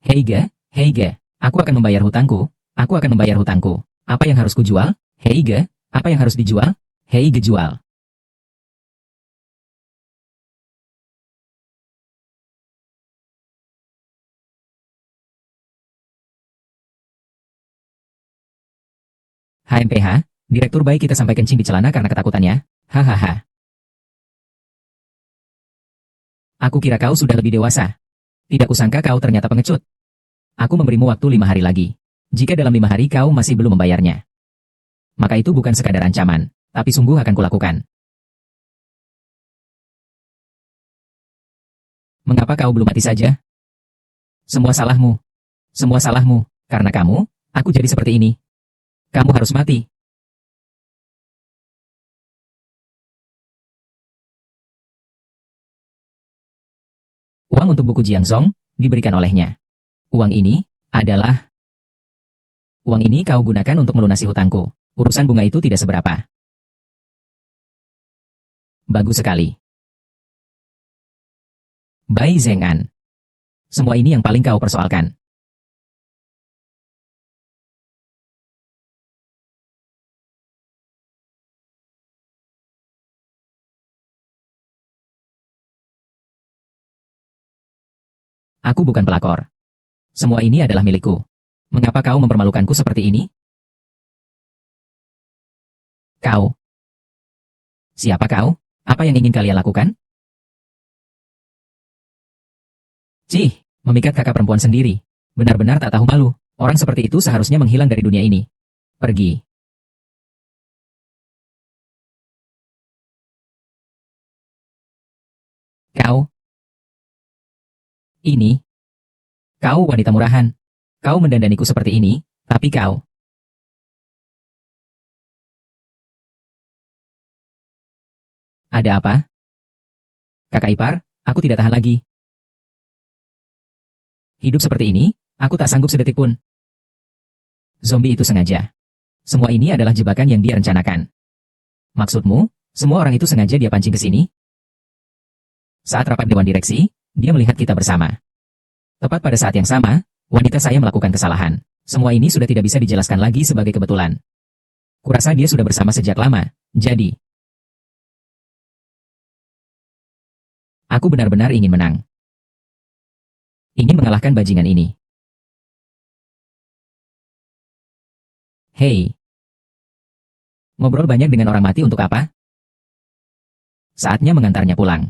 Heiga, aku akan membayar hutangku, aku akan membayar hutangku. Apa yang harus kujual? Heiga, apa yang harus dijual? Heiga jual. HMPH, direktur baik kita sampai kencing di celana karena ketakutannya. Hahaha. Aku kira kau sudah lebih dewasa. Tidak kusangka kau ternyata pengecut. Aku memberimu waktu 5 hari lagi. Jika dalam 5 hari kau masih belum membayarnya, maka itu bukan sekadar ancaman, tapi sungguh akan kulakukan. Mengapa kau belum mati saja? Semua salahmu. Semua salahmu. Karena kamu, aku jadi seperti ini. Kamu harus mati. Uang untuk buku Jiangzong diberikan olehnya. Uang ini adalah... Uang ini kau gunakan untuk melunasi hutangku. Urusan bunga itu tidak seberapa. Bagus sekali. Bai Zhengan. Semua ini yang paling kau persoalkan. Aku bukan pelakor. Semua ini adalah milikku. Mengapa kau mempermalukanku seperti ini? Kau. Siapa kau? Apa yang ingin kalian lakukan? Cih, memikat kakak perempuan sendiri. Benar-benar tak tahu malu. Orang seperti itu seharusnya menghilang dari dunia ini. Pergi. Kau. Ini. Kau wanita murahan. Kau mendandaniku seperti ini, tapi kau. Ada apa? Kakak ipar, aku tidak tahan lagi. Hidup seperti ini, aku tak sanggup sedetik pun. Zombie itu sengaja. Semua ini adalah jebakan yang dia rencanakan. Maksudmu, semua orang itu sengaja dia pancing ke sini? Saat rapat dewan direksi, dia melihat kita bersama. Tepat pada saat yang sama, wanita saya melakukan kesalahan. Semua ini sudah tidak bisa dijelaskan lagi sebagai kebetulan. Kurasa dia sudah bersama sejak lama, jadi... Aku benar-benar ingin menang. Ingin mengalahkan bajingan ini. Hei. Ngobrol banyak dengan orang mati untuk apa? Saatnya mengantarnya pulang.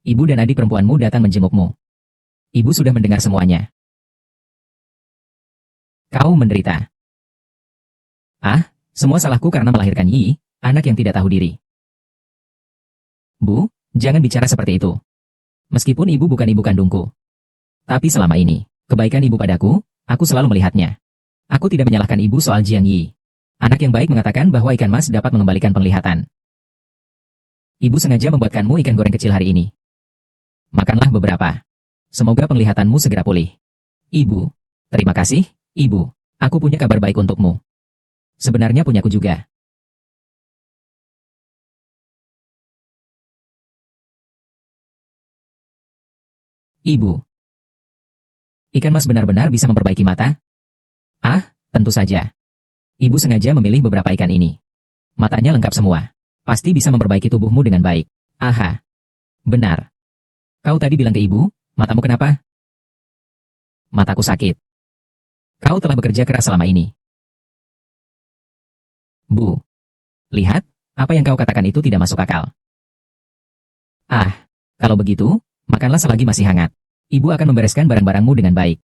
Ibu dan adik perempuanmu datang menjengukmu. Ibu sudah mendengar semuanya. Kau menderita. Ah, semua salahku karena melahirkan Yi, anak yang tidak tahu diri. Bu, jangan bicara seperti itu. Meskipun ibu bukan ibu kandungku. Tapi selama ini, kebaikan ibu padaku, aku selalu melihatnya. Aku tidak menyalahkan ibu soal Jiang Yi. Anak yang baik mengatakan bahwa ikan mas dapat mengembalikan penglihatan. Ibu sengaja membuatkanmu ikan goreng kecil hari ini. Makanlah beberapa. Semoga penglihatanmu segera pulih. Ibu. Terima kasih, Ibu. Aku punya kabar baik untukmu. Sebenarnya punyaku juga. Ibu. Ikan mas benar-benar bisa memperbaiki mata? Ah, tentu saja. Ibu sengaja memilih beberapa ikan ini. Matanya lengkap semua. Pasti bisa memperbaiki tubuhmu dengan baik. Aha. Benar. Kau tadi bilang ke ibu, matamu kenapa? Mataku sakit. Kau telah bekerja keras selama ini. Bu. Lihat, apa yang kau katakan itu tidak masuk akal. Ah, kalau begitu, makanlah selagi masih hangat. Ibu akan membereskan barang-barangmu dengan baik.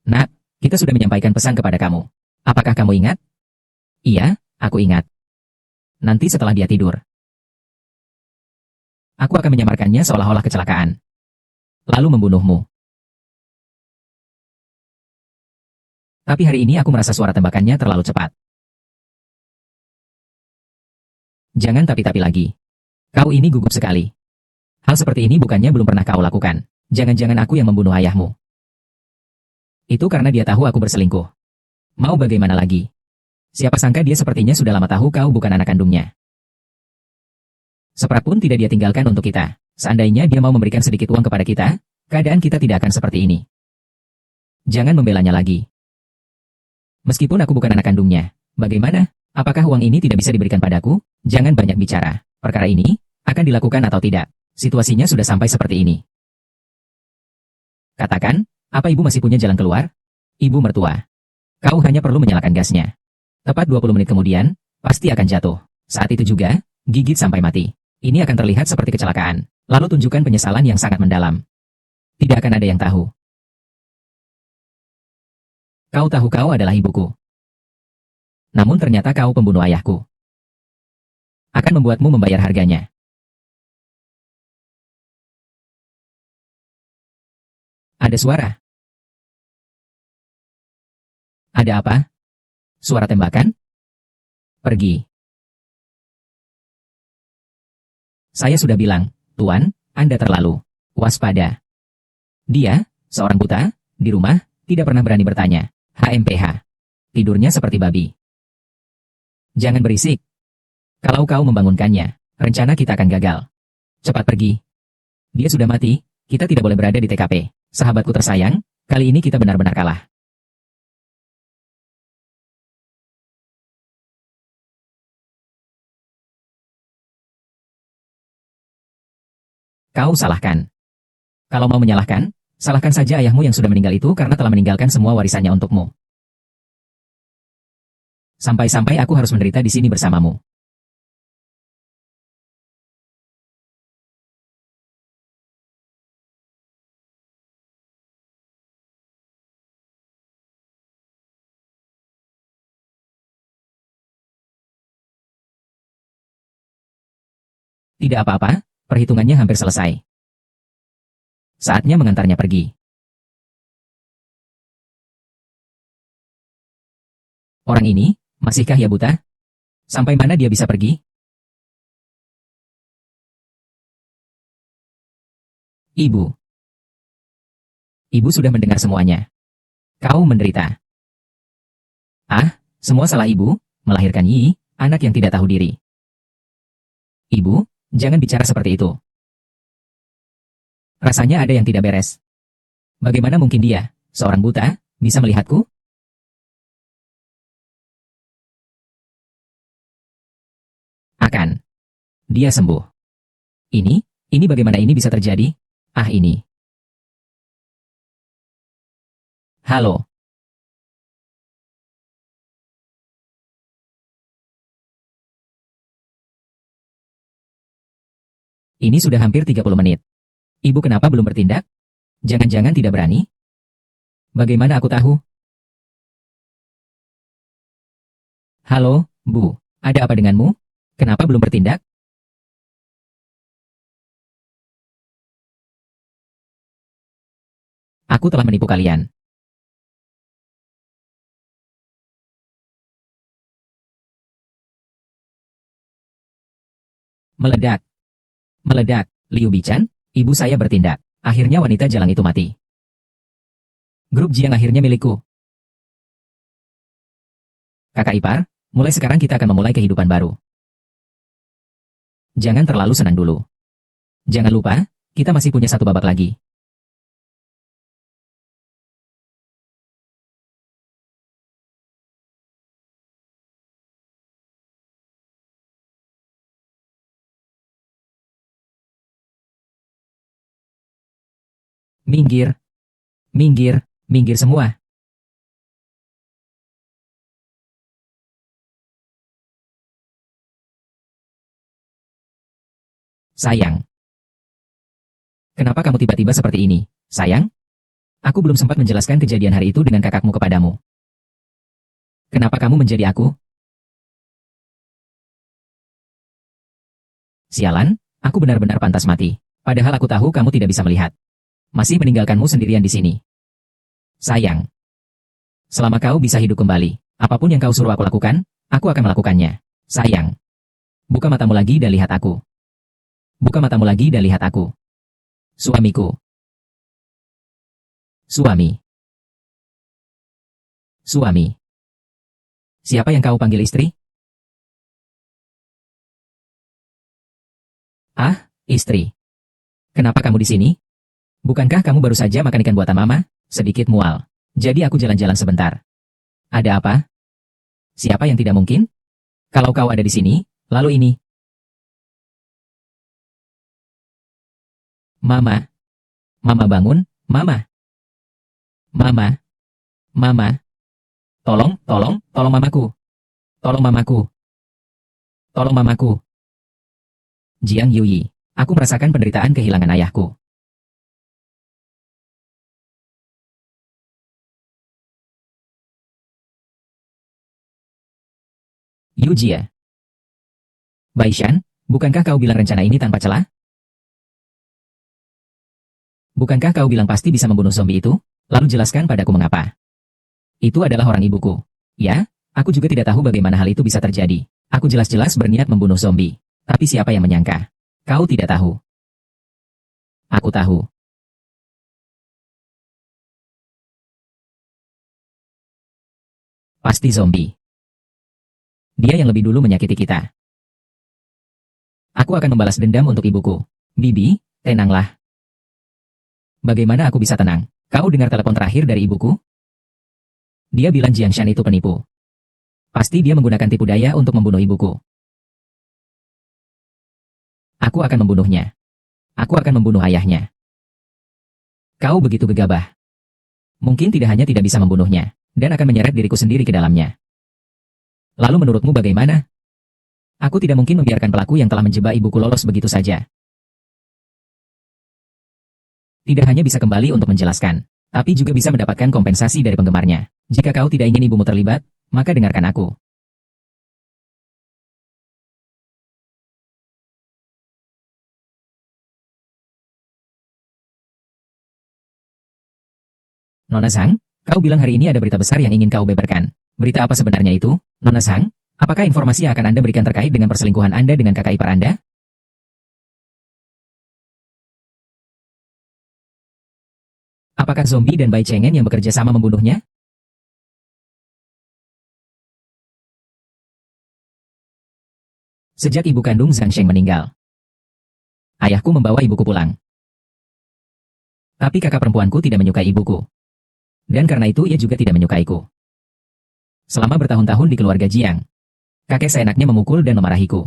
Nak, kita sudah menyampaikan pesan kepada kamu. Apakah kamu ingat? Iya, aku ingat. Nanti setelah dia tidur, aku akan menyamarkannya seolah-olah kecelakaan. Lalu membunuhmu. Tapi hari ini aku merasa suara tembakannya terlalu cepat. Jangan tapi-tapi lagi. Kau ini gugup sekali. Hal seperti ini bukannya belum pernah kau lakukan. Jangan-jangan aku yang membunuh ayahmu. Itu karena dia tahu aku berselingkuh. Mau bagaimana lagi? Siapa sangka dia sepertinya sudah lama tahu kau bukan anak kandungnya. Seperak pun tidak dia tinggalkan untuk kita. Seandainya dia mau memberikan sedikit uang kepada kita, keadaan kita tidak akan seperti ini. Jangan membelanya lagi. Meskipun aku bukan anak kandungnya, bagaimana? Apakah uang ini tidak bisa diberikan padaku? Jangan banyak bicara. Perkara ini akan dilakukan atau tidak. Situasinya sudah sampai seperti ini. Katakan, apa ibu masih punya jalan keluar? Ibu mertua. Kau hanya perlu menyalakan gasnya. Tepat 20 menit kemudian, pasti akan jatuh. Saat itu juga, gigit sampai mati. Ini akan terlihat seperti kecelakaan. Lalu tunjukkan penyesalan yang sangat mendalam. Tidak akan ada yang tahu. Kau tahu kau adalah ibuku. Namun ternyata kau pembunuh ayahku. Akan membuatmu membayar harganya. Ada suara. Ada apa? Suara tembakan? Pergi. Saya sudah bilang, Tuan, Anda terlalu waspada. Dia, seorang buta, di rumah, tidak pernah berani bertanya. HMPH. Tidurnya seperti babi. Jangan berisik. Kalau kau membangunkannya, rencana kita akan gagal. Cepat pergi. Dia sudah mati, kita tidak boleh berada di TKP. Sahabatku tersayang, kali ini kita benar-benar kalah. Kau salahkan. Kalau mau menyalahkan, salahkan saja ayahmu yang sudah meninggal itu karena telah meninggalkan semua warisannya untukmu. Sampai-sampai aku harus menderita di sini bersamamu. Tidak apa-apa, perhitungannya hampir selesai. Saatnya mengantarnya pergi. Orang ini, masihkah ya buta? Sampai mana dia bisa pergi? Ibu. Ibu sudah mendengar semuanya. Kau menderita. Ah, semua salah ibu, melahirkan Yi, anak yang tidak tahu diri. Ibu, jangan bicara seperti itu. Rasanya ada yang tidak beres. Bagaimana mungkin dia, seorang buta, bisa melihatku? Akan. Dia sembuh. Ini bagaimana ini bisa terjadi? Ah ini. Halo. Ini sudah hampir 30 menit. Ibu kenapa belum bertindak? Jangan-jangan tidak berani? Bagaimana aku tahu? Halo, Bu. Ada apa denganmu? Kenapa belum bertindak? Aku telah menipu kalian. Meledak. Meledak. Liu Bichan, ibu saya bertindak. Akhirnya wanita jalang itu mati. Grup Jiang akhirnya milikku. Kakak ipar, mulai sekarang kita akan memulai kehidupan baru. Jangan terlalu senang dulu. Jangan lupa, kita masih punya satu babak lagi. Minggir. Minggir. Minggir semua. Sayang. Kenapa kamu tiba-tiba seperti ini, sayang? Aku belum sempat menjelaskan kejadian hari itu dengan kakakmu kepadamu. Kenapa kamu menjadi aku? Sialan, aku benar-benar pantas mati. Padahal aku tahu kamu tidak bisa melihat. Masih meninggalkanmu sendirian di sini. Sayang. Selama kau bisa hidup kembali, apapun yang kau suruh aku lakukan, aku akan melakukannya. Sayang. Buka matamu lagi dan lihat aku. Buka matamu lagi dan lihat aku. Suamiku. Suami. Suami. Siapa yang kau panggil istri? Ah, istri. Kenapa kamu di sini? Bukankah kamu baru saja makan ikan buatan mama? Sedikit mual. Jadi aku jalan-jalan sebentar. Ada apa? Siapa yang tidak mungkin? Kalau kau ada di sini, lalu ini. Mama. Mama bangun, Mama. Mama. Mama. Tolong mamaku. Tolong mamaku. Tolong mamaku. Jiang Yuyi. Aku merasakan penderitaan kehilangan ayahku. Yu Jia. Baishan, bukankah kau bilang rencana ini tanpa celah? Bukankah kau bilang pasti bisa membunuh zombie itu? Lalu jelaskan padaku mengapa. Itu adalah orang ibuku. Ya, aku juga tidak tahu bagaimana hal itu bisa terjadi. Aku jelas-jelas berniat membunuh zombie. Tapi siapa yang menyangka? Kau tidak tahu. Aku tahu. Pasti zombie. Dia yang lebih dulu menyakiti kita. Aku akan membalas dendam untuk ibuku. Bibi, tenanglah. Bagaimana aku bisa tenang? Kau dengar telepon terakhir dari ibuku? Dia bilang Jiangshan itu penipu. Pasti dia menggunakan tipu daya untuk membunuh ibuku. Aku akan membunuhnya. Aku akan membunuh ayahnya. Kau begitu gegabah. Mungkin tidak hanya tidak bisa membunuhnya, dan akan menyeret diriku sendiri ke dalamnya. Lalu menurutmu bagaimana? Aku tidak mungkin membiarkan pelaku yang telah menjebak ibuku lolos begitu saja. Tidak hanya bisa kembali untuk menjelaskan, tapi juga bisa mendapatkan kompensasi dari penggemarnya. Jika kau tidak ingin ibumu terlibat, maka dengarkan aku. Nona Sang, kau bilang hari ini ada berita besar yang ingin kau beberkan. Berita apa sebenarnya itu, Nona Sang? Apakah informasi yang akan Anda berikan terkait dengan perselingkuhan Anda dengan kakak ipar Anda? Apakah zombie dan Bai Chengen yang bekerja sama membunuhnya? Sejak ibu kandung Zhang Sheng meninggal, ayahku membawa ibuku pulang. Tapi kakak perempuanku tidak menyukai ibuku. Dan karena itu ia juga tidak menyukaiku. Selama bertahun-tahun di keluarga Jiang, kakek seenaknya memukul dan memarahiku.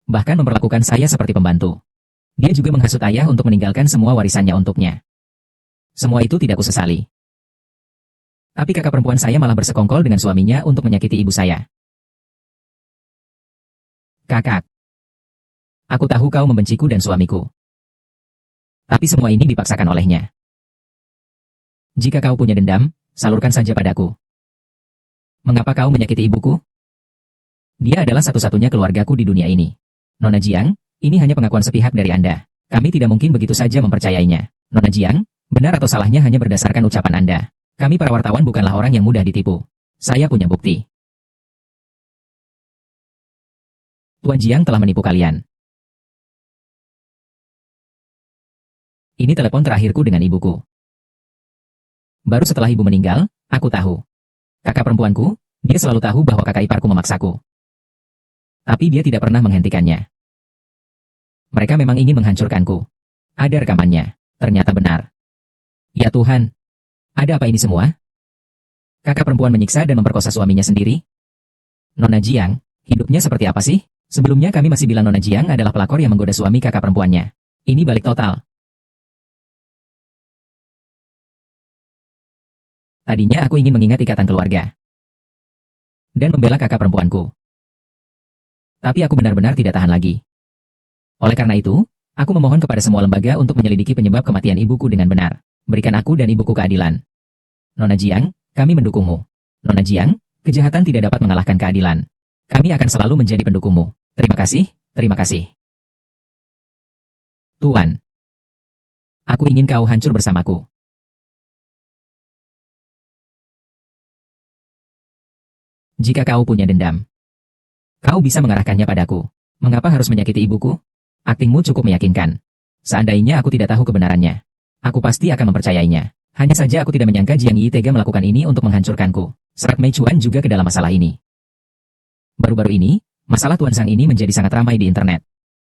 Bahkan memperlakukan saya seperti pembantu. Dia juga menghasut ayah untuk meninggalkan semua warisannya untuknya. Semua itu tidak kusesali. Tapi kakak perempuan saya malah bersekongkol dengan suaminya untuk menyakiti ibu saya. Kakak, aku tahu kau membenciku dan suamiku. Tapi semua ini dipaksakan olehnya. Jika kau punya dendam, salurkan saja padaku. Mengapa kau menyakiti ibuku? Dia adalah satu-satunya keluargaku di dunia ini. Nona Jiang, ini hanya pengakuan sepihak dari Anda. Kami tidak mungkin begitu saja mempercayainya. Nona Jiang, benar atau salahnya hanya berdasarkan ucapan Anda. Kami para wartawan bukanlah orang yang mudah ditipu. Saya punya bukti. Tuan Jiang telah menipu kalian. Ini telepon terakhirku dengan ibuku. Baru setelah ibu meninggal, aku tahu. Kakak perempuanku, dia selalu tahu bahwa kakak iparku memaksaku. Tapi dia tidak pernah menghentikannya. Mereka memang ingin menghancurkanku. Ada rekamannya. Ternyata benar. Ya Tuhan. Ada apa ini semua? Kakak perempuan menyiksa dan memperkosa suaminya sendiri? Nona Jiang, hidupnya seperti apa sih? Sebelumnya kami masih bilang Nona Jiang adalah pelakor yang menggoda suami kakak perempuannya. Ini balik total. Tadinya aku ingin mengingat ikatan keluarga. Dan membela kakak perempuanku. Tapi aku benar-benar tidak tahan lagi. Oleh karena itu, aku memohon kepada semua lembaga untuk menyelidiki penyebab kematian ibuku dengan benar. Berikan aku dan ibuku keadilan. Nona Jiang, kami mendukungmu. Nona Jiang, kejahatan tidak dapat mengalahkan keadilan. Kami akan selalu menjadi pendukungmu. Terima kasih, terima kasih. Tuan. Aku ingin kau hancur bersamaku. Jika kau punya dendam, kau bisa mengarahkannya padaku. Mengapa harus menyakiti ibuku? Aktingmu cukup meyakinkan. Seandainya aku tidak tahu kebenarannya, aku pasti akan mempercayainya. Hanya saja aku tidak menyangka Jiang Yi tega melakukan ini untuk menghancurkanku. Serat Mei Chuan juga ke dalam masalah ini. Baru-baru ini, masalah Tuan Sang ini menjadi sangat ramai di internet.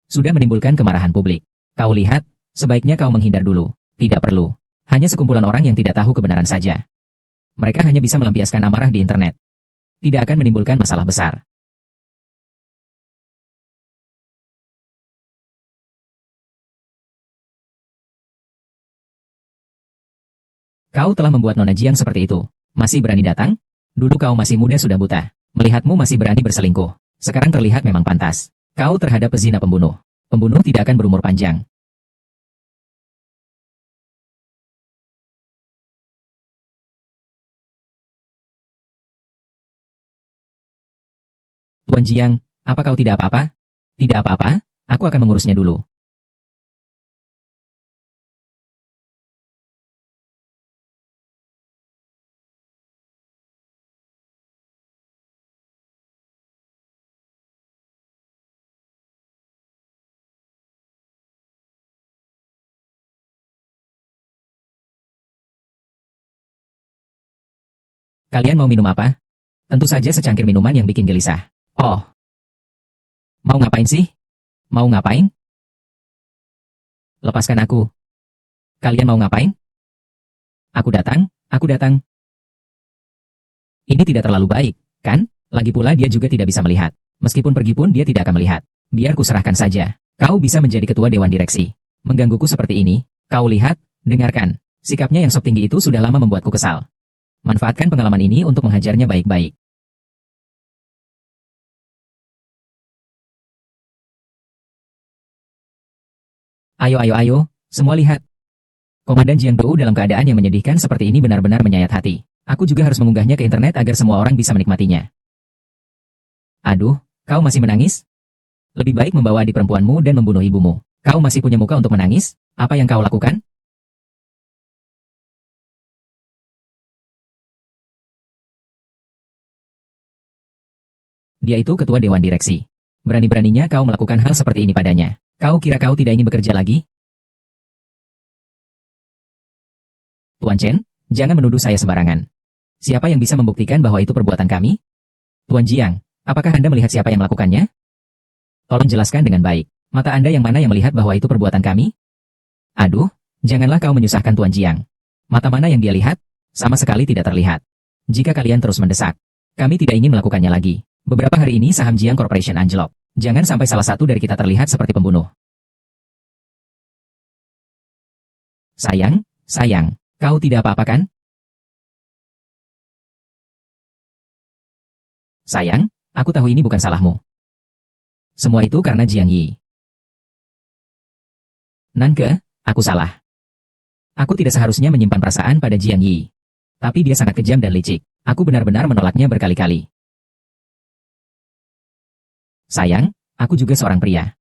Sudah menimbulkan kemarahan publik. Kau lihat, sebaiknya kau menghindar dulu. Tidak perlu. Hanya sekumpulan orang yang tidak tahu kebenaran saja. Mereka hanya bisa melampiaskan amarah di internet. Tidak akan menimbulkan masalah besar. Kau telah membuat Nona Jiang seperti itu. Masih berani datang? Dulu kau masih muda sudah buta. Melihatmu masih berani berselingkuh. Sekarang terlihat memang pantas. Kau terhadap pezina pembunuh. Pembunuh tidak akan berumur panjang. Tuan Jiang, apa kau tidak apa-apa? Tidak apa-apa, aku akan mengurusnya dulu. Kalian mau minum apa? Tentu saja secangkir minuman yang bikin gelisah. Oh, mau ngapain sih? Mau ngapain? Lepaskan aku. Kalian mau ngapain? Aku datang, aku datang. Ini tidak terlalu baik, kan? Lagi pula dia juga tidak bisa melihat. Meskipun pergi pun dia tidak akan melihat. Biar kuserahkan saja. Kau bisa menjadi ketua dewan direksi. Menggangguku seperti ini. Kau lihat, dengarkan. Sikapnya yang sok tinggi itu sudah lama membuatku kesal. Manfaatkan pengalaman ini untuk menghajarnya baik-baik. Ayo ayo ayo, semua lihat. Komandan Jiang Dou dalam keadaan yang menyedihkan seperti ini benar-benar menyayat hati. Aku juga harus mengunggahnya ke internet agar semua orang bisa menikmatinya. Aduh, kau masih menangis? Lebih baik membawa adik perempuanmu dan membunuh ibumu. Kau masih punya muka untuk menangis? Apa yang kau lakukan? Dia itu ketua dewan direksi. Berani-beraninya kau melakukan hal seperti ini padanya. Kau kira kau tidak ingin bekerja lagi? Tuan Chen, jangan menuduh saya sembarangan. Siapa yang bisa membuktikan bahwa itu perbuatan kami? Tuan Jiang, apakah Anda melihat siapa yang melakukannya? Tolong jelaskan dengan baik. Mata Anda yang mana yang melihat bahwa itu perbuatan kami? Aduh, janganlah kau menyusahkan Tuan Jiang. Mata mana yang dia lihat? Sama sekali tidak terlihat. Jika kalian terus mendesak, kami tidak ingin melakukannya lagi. Beberapa hari ini saham Jiang Corporation anjlok. Jangan sampai salah satu dari kita terlihat seperti pembunuh. Sayang, sayang, kau tidak apa-apa kan? Sayang, aku tahu ini bukan salahmu. Semua itu karena Jiang Yi. Nanke, aku salah. Aku tidak seharusnya menyimpan perasaan pada Jiang Yi. Tapi dia sangat kejam dan licik. Aku benar-benar menolaknya berkali-kali. Sayang, aku juga seorang pria.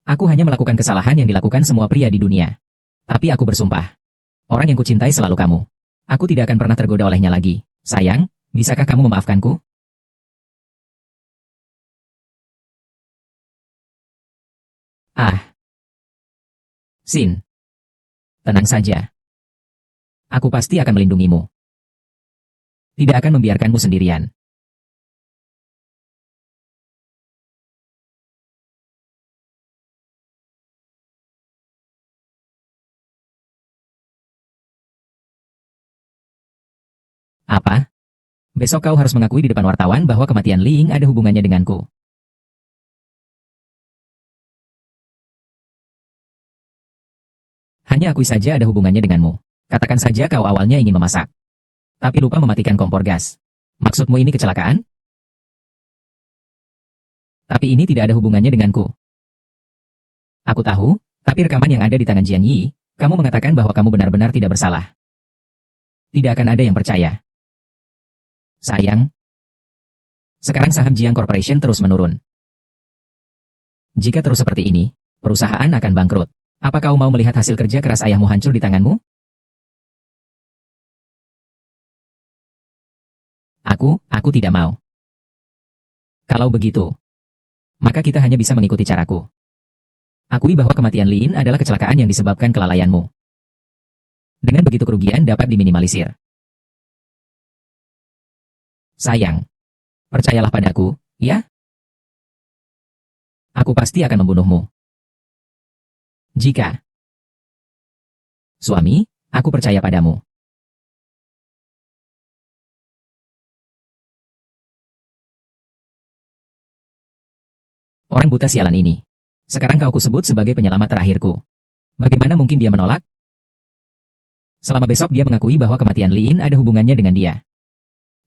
Aku hanya melakukan kesalahan yang dilakukan semua pria di dunia. Tapi aku bersumpah. Orang yang kucintai selalu kamu. Aku tidak akan pernah tergoda olehnya lagi. Sayang, bisakah kamu memaafkanku? Ah, Sin. Tenang saja. Aku pasti akan melindungimu. Tidak akan membiarkanmu sendirian. Apa? Besok kau harus mengakui di depan wartawan bahwa kematian Li Ying ada hubungannya denganku. Hanya akui saja ada hubungannya denganmu. Katakan saja kau awalnya ingin memasak, tapi lupa mematikan kompor gas. Maksudmu ini kecelakaan? Tapi ini tidak ada hubungannya denganku. Aku tahu, tapi rekaman yang ada di tangan Jiang Yi, kamu mengatakan bahwa kamu benar-benar tidak bersalah. Tidak akan ada yang percaya. Sayang, sekarang saham Jiang Corporation terus menurun. Jika terus seperti ini, perusahaan akan bangkrut. Apa kau mau melihat hasil kerja keras ayahmu hancur di tanganmu? Aku tidak mau. Kalau begitu, maka kita hanya bisa mengikuti caraku. Akui bahwa kematian Lin adalah kecelakaan yang disebabkan kelalaianmu. Dengan begitu kerugian dapat diminimalisir. Sayang, percayalah padaku, ya? Aku pasti akan membunuhmu. Jika suami, aku percaya padamu. Orang buta sialan ini. Sekarang kau kusebut sebagai penyelamat terakhirku. Bagaimana mungkin dia menolak? Selama besok dia mengakui bahwa kematian Lin ada hubungannya dengan dia.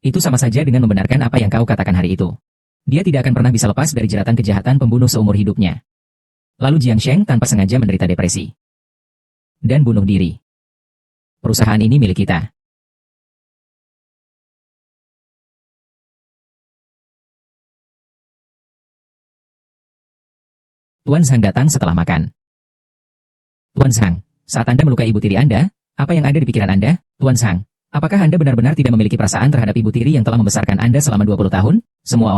Itu sama saja dengan membenarkan apa yang kau katakan hari itu. Dia tidak akan pernah bisa lepas dari jeratan kejahatan pembunuh seumur hidupnya. Lalu Jiang Sheng tanpa sengaja menderita depresi. Dan bunuh diri. Perusahaan ini milik kita. Tuan Zhang datang setelah makan. Tuan Zhang, saat Anda melukai ibu tiri Anda, apa yang ada di pikiran Anda, Tuan Zhang? Apakah Anda benar-benar tidak memiliki perasaan terhadap ibu tiri yang telah membesarkan Anda selama 20 tahun? Semua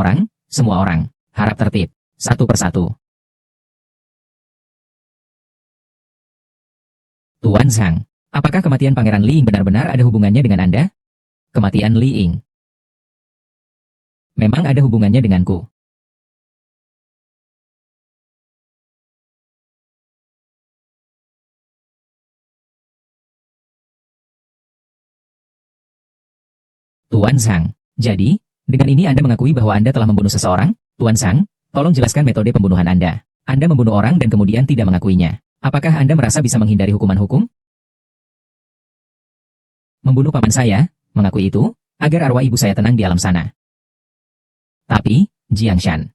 orang, harap tertib, satu persatu. Tuan Zhang, apakah kematian Pangeran Li Ying benar-benar ada hubungannya dengan Anda? Kematian Li Ying memang ada hubungannya denganku. Tuan Zhang, jadi, dengan ini Anda mengakui bahwa Anda telah membunuh seseorang? Tuan Zhang, tolong jelaskan metode pembunuhan Anda. Anda membunuh orang dan kemudian tidak mengakuinya. Apakah Anda merasa bisa menghindari hukuman hukum? Membunuh paman saya, mengakui itu, agar arwah ibu saya tenang di alam sana. Tapi, Jiang Shan,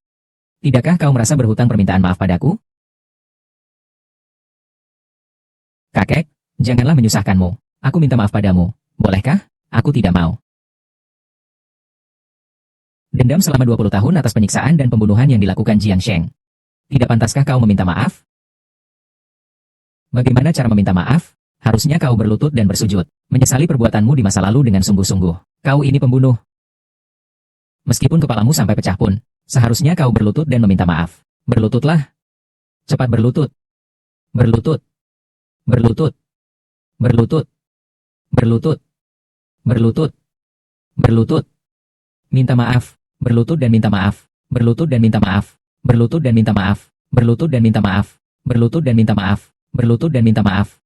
tidakkah kau merasa berhutang permintaan maaf padaku? Kakek, janganlah menyusahkanmu. Aku minta maaf padamu. Bolehkah? Aku tidak mau. Dendam selama 20 tahun atas penyiksaan dan pembunuhan yang dilakukan Jiang Sheng. Tidak pantaskah kau meminta maaf? Bagaimana cara meminta maaf? Harusnya kau berlutut dan bersujud, menyesali perbuatanmu di masa lalu dengan sungguh-sungguh. Kau ini pembunuh. Meskipun kepalamu sampai pecah pun, seharusnya kau berlutut dan meminta maaf. Berlututlah. Cepat berlutut. Berlutut. Berlutut. Berlutut. Berlutut. Berlutut. Berlutut. Minta maaf. Berlutut dan minta maaf. Berlutut dan minta maaf. Berlutut dan minta maaf. Berlutut dan minta maaf. Berlutut dan minta maaf. Berlutut dan minta maaf.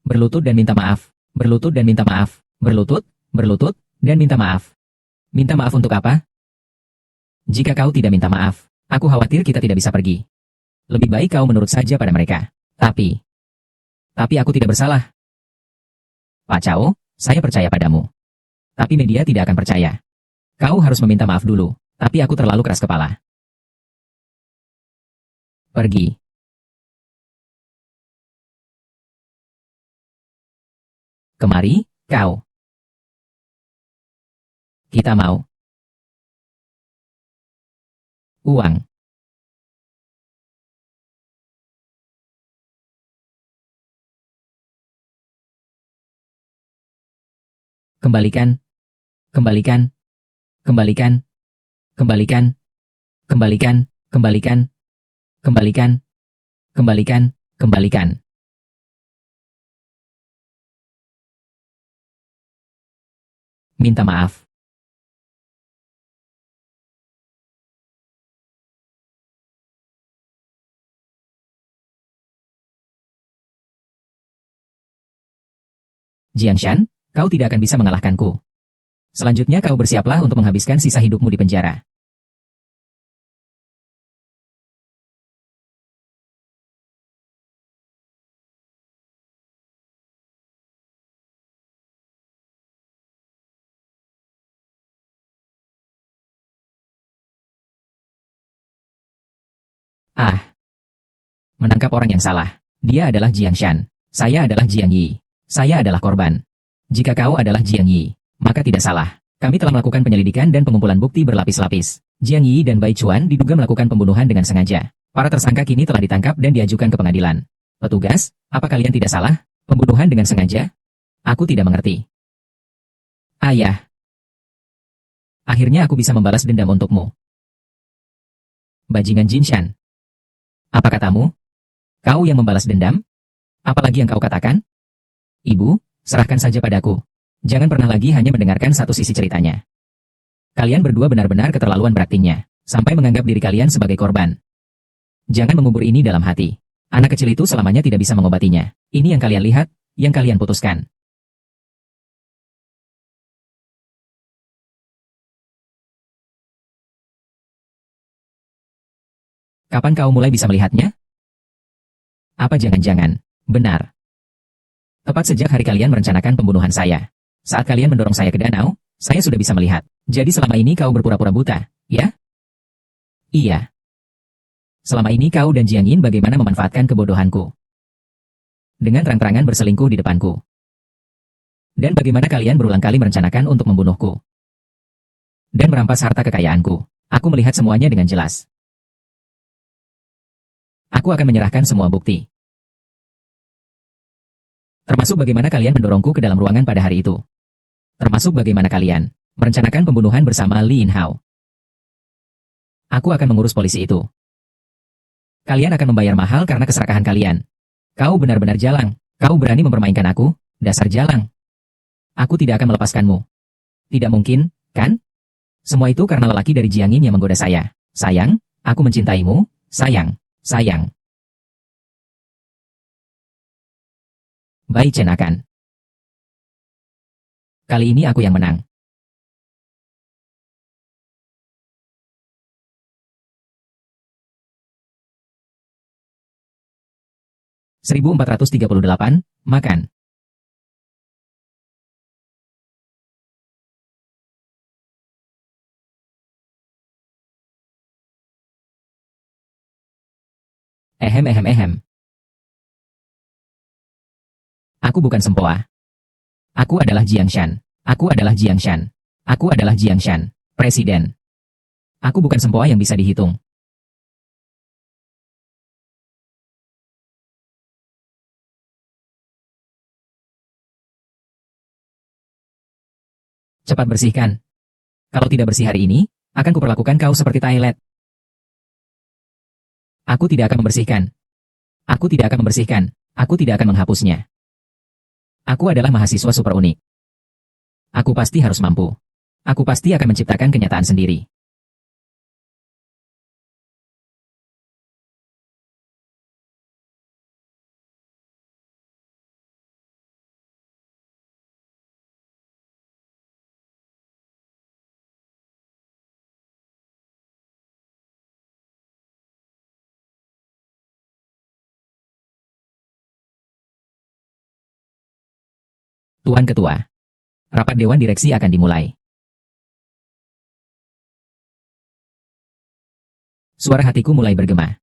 Berlutut dan minta maaf. Berlutut dan minta maaf. Berlutut, berlutut, dan minta maaf. Minta maaf untuk apa? Jika kau tidak minta maaf, aku khawatir kita tidak bisa pergi. Lebih baik kau menurut saja pada mereka. Tapi aku tidak bersalah. Pak Cao, saya percaya padamu. Tapi media tidak akan percaya. Kau harus meminta maaf dulu, tapi aku terlalu keras kepala. Pergi. Kemari, kau. Kita mau. Uang. Kembalikan. Kembalikan. Kembalikan. Kembalikan. Kembalikan. Kembalikan. Kembalikan. Kembalikan. Kembalikan. Minta maaf. Jiang Shan, kau tidak akan bisa mengalahkanku. Selanjutnya kau bersiaplah untuk menghabiskan sisa hidupmu di penjara. Ah. Menangkap orang yang salah. Dia adalah Jiang Shan. Saya adalah Jiang Yi. Saya adalah korban. Jika kau adalah Jiang Yi, maka tidak salah. Kami telah melakukan penyelidikan dan pengumpulan bukti berlapis-lapis. Jiang Yi dan Bai Chuan diduga melakukan pembunuhan dengan sengaja. Para tersangka kini telah ditangkap dan diajukan ke pengadilan. Petugas, apa kalian tidak salah? Pembunuhan dengan sengaja? Aku tidak mengerti. Ayah. Akhirnya aku bisa membalas dendam untukmu. Bajingan Jinshan. Apa katamu? Kau yang membalas dendam? Apalagi yang kau katakan? Ibu, serahkan saja padaku. Jangan pernah lagi hanya mendengarkan satu sisi ceritanya. Kalian berdua benar-benar keterlaluan beraktingnya, sampai menganggap diri kalian sebagai korban. Jangan mengubur ini dalam hati. Anak kecil itu selamanya tidak bisa mengobatinya. Ini yang kalian lihat, yang kalian putuskan. Kapan kau mulai bisa melihatnya? Apa jangan-jangan benar? Tepat sejak hari kalian merencanakan pembunuhan saya. Saat kalian mendorong saya ke danau, saya sudah bisa melihat. Jadi selama ini kau berpura-pura buta, ya? Iya. Selama ini kau dan Jiang Yin bagaimana memanfaatkan kebodohanku. Dengan terang-terangan berselingkuh di depanku. Dan bagaimana kalian berulang kali merencanakan untuk membunuhku. Dan merampas harta kekayaanku. Aku melihat semuanya dengan jelas. Aku akan menyerahkan semua bukti. Termasuk bagaimana kalian mendorongku ke dalam ruangan pada hari itu. Termasuk bagaimana kalian merencanakan pembunuhan bersama Li Yinhao. Aku akan mengurus polisi itu. Kalian akan membayar mahal karena keserakahan kalian. Kau benar-benar jalang. Kau berani mempermainkan aku, dasar jalang. Aku tidak akan melepaskanmu. Tidak mungkin, kan? Semua itu karena lelaki dari Jiang Yin yang menggoda saya. Sayang, aku mencintaimu, sayang. Sayang. Bai Chen akan. Kali ini aku yang menang. (1438) Makan. Ehem. Aku bukan sempoa. Aku adalah Jiang Shan. Aku adalah Jiang Shan. Aku adalah Jiang Shan, Presiden. Aku bukan sempoa yang bisa dihitung. Cepat bersihkan. Kalau tidak bersih hari ini, akan kuperlakukan kau seperti toilet. Aku tidak akan membersihkan. Aku tidak akan membersihkan. Aku tidak akan menghapusnya. Aku adalah mahasiswa super unik. Aku pasti harus mampu. Aku pasti akan menciptakan kenyataan sendiri. Tuan Ketua. Rapat Dewan Direksi akan dimulai. Suara hatiku mulai bergema.